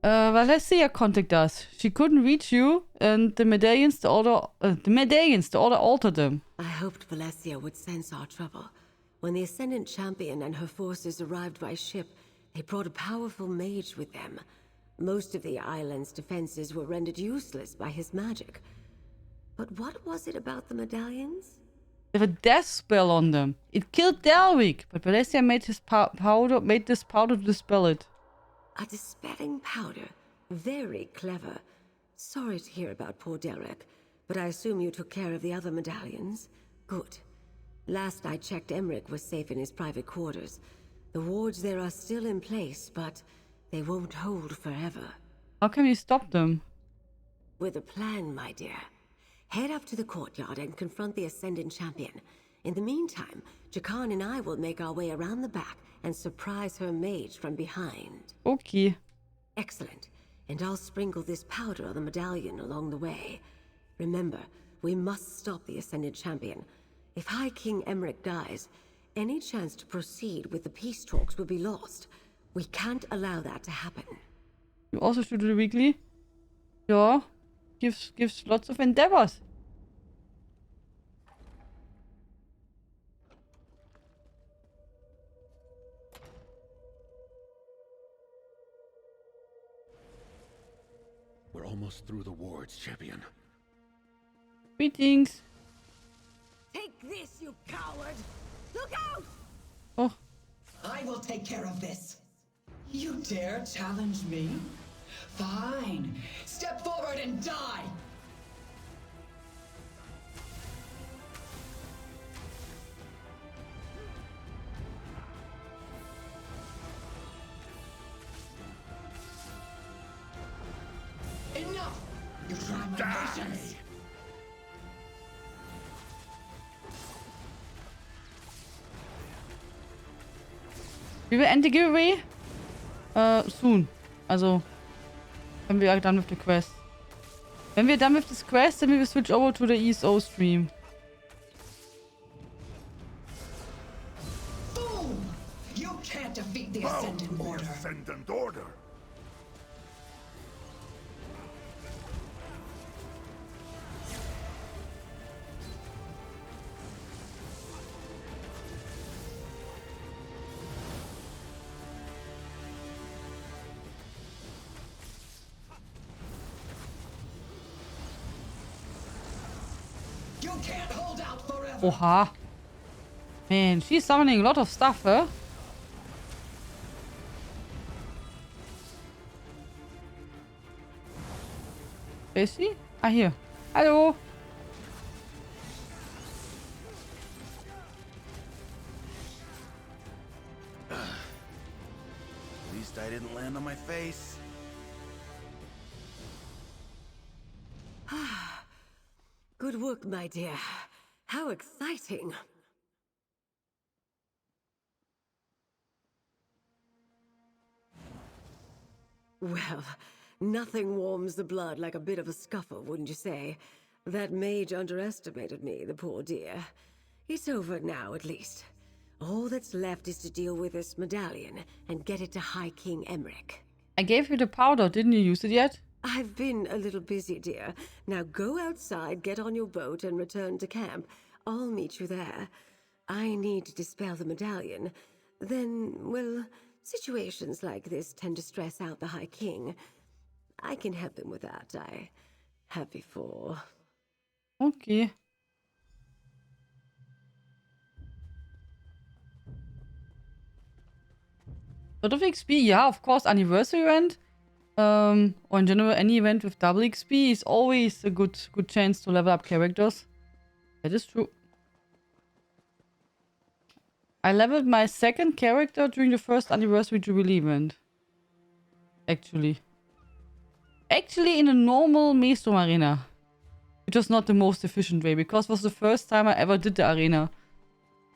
Valencia contacted us. She couldn't reach you, and the medallions, the order altered them. I hoped Valencia would sense our trouble. When the Ascendant Champion and her forces arrived by ship, they brought a powerful mage with them. Most of the island's defenses were rendered useless by his magic. But what was it about the medallions? They have a death spell on them. It killed Dalvik, but Valencia made this powder to dispel it. A dispelling powder. Very clever. Sorry to hear about poor Delric, but I assume you took care of the other medallions? Good. Last I checked, Emmerich was safe in his private quarters. The wards there are still in place, but they won't hold forever. How can we stop them? With a plan, my dear. Head up to the courtyard and confront the Ascendant Champion. In the meantime, Jakan and I will make our way around the back and surprise her mage from behind. Okay. Excellent. And I'll sprinkle this powder on the medallion along the way. Remember, we must stop the Ascendant Champion. If High King Emmerich dies, any chance to proceed with the peace talks will be lost. We can't allow that to happen. You also should do the weekly. Yeah. Gives lots of endeavors. We're almost through the wards, champion. Greetings. Take this, you coward! Look out! Oh. I will take care of this. You dare challenge me? Fine. Step forward and die! Enough! You try my patience! We will end the giveaway soon. Also, when we are done with the quest. When we're done with this quest, then we will switch over to the ESO stream. Fool! You can't defeat the Ascendant Order. Ascendant Order. You can't hold out forever. Oha. Man, she's summoning a lot of stuff, huh? Where is she? Ah, here. Hello. At least I didn't land on my face. Good work, my dear. How exciting. Well, nothing warms the blood like a bit of a scuffle, wouldn't you say? That mage underestimated me, the poor dear. It's over now, at least. All that's left is to deal with this medallion and get it to High King Emmerich. I gave you the powder. Didn't you use it yet? I've been a little busy, dear. Now go outside, get on your boat, and return to camp. I'll meet you there. I need to dispel the medallion. Then, well, situations like this tend to stress out the High King. I can help him with that. I have before. Okay. lot of XP, yeah, of course, anniversary event. Or in general, any event with double XP is always a good chance to level up characters. That is true. I leveled my second character during the first anniversary jubilee event. Actually. Actually, in a normal Maelstrom arena. Which was not the most efficient way, because it was the first time I ever did the arena.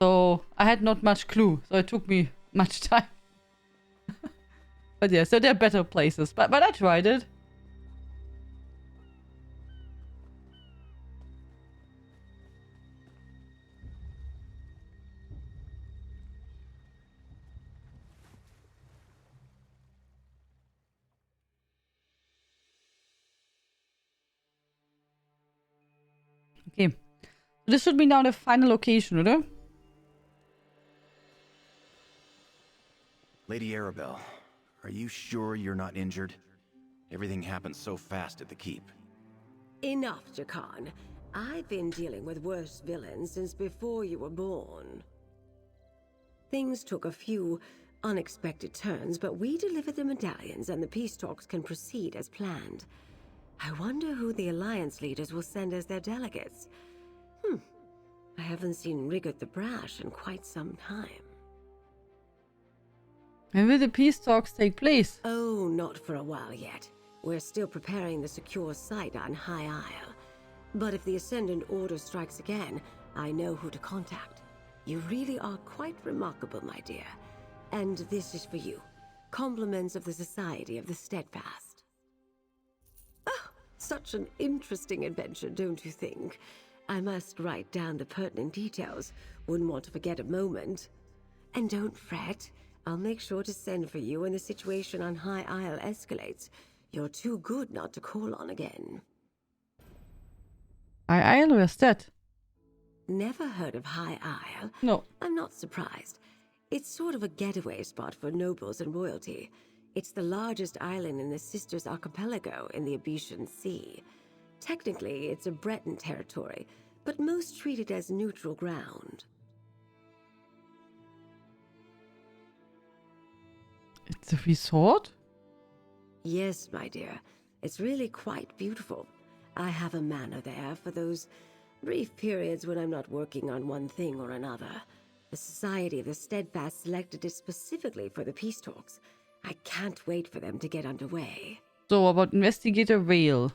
So, I had not much clue. So, it took me much time. But yeah, so there are better places. But I tried it. Okay. This should be now the final location, oder? Lady Arabelle, are you sure you're not injured? Everything happened so fast at the keep. Enough, Jakan. I've been dealing with worse villains since before you were born. Things took a few unexpected turns, but we delivered the medallions and the peace talks can proceed as planned. I wonder who the Alliance leaders will send as their delegates. I haven't seen Rigard the Brash in quite some time. When will the peace talks take place? Oh, not for a while yet. We're still preparing the secure site on High Isle. But if the Ascendant Order strikes again, I know who to contact. You really are quite remarkable, my dear. And this is for you. Compliments of the Society of the Steadfast. Oh, such an interesting adventure, don't you think? I must write down the pertinent details. Wouldn't want to forget a moment. And don't fret. I'll make sure to send for you when the situation on High Isle escalates. You're too good not to call on again. High Isle? Where's that? Never heard of High Isle? No. I'm not surprised. It's sort of a getaway spot for nobles and royalty. It's the largest island in the Sisters Archipelago in the Abetian Sea. Technically, it's a Breton territory, but most treat it as neutral ground. It's a resort? Yes, my dear. It's really quite beautiful. I have a manor there for those brief periods when I'm not working on one thing or another. The Society of the Steadfast selected it specifically for the peace talks. I can't wait for them to get underway. So, about Investigator Vale.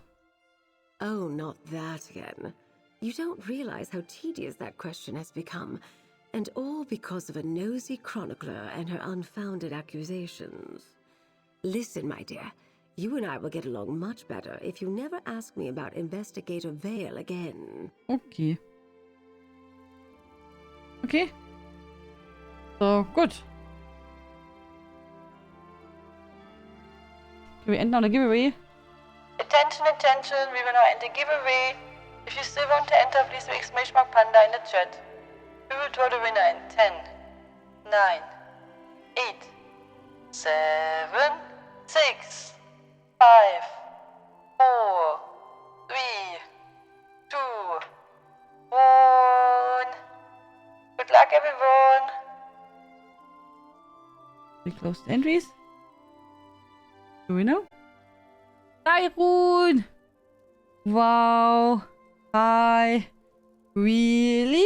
Oh, not that again. You don't realize how tedious that question has become. And all because of a nosy chronicler and her unfounded accusations. Listen, my dear. You and I will get along much better if you never ask me about Investigator Vale again. Okay. Okay. So, gut. Can we end now the giveaway? Attention, attention, we will now end the giveaway. If you still want to enter, please do !panda in the chat. We will draw the winner in 10, 9, 8, 7, 6, 5, 4, 3, 2, 1. Good luck, everyone. We close the entries. Do we know? Tyrone! Wow. Hi. Really?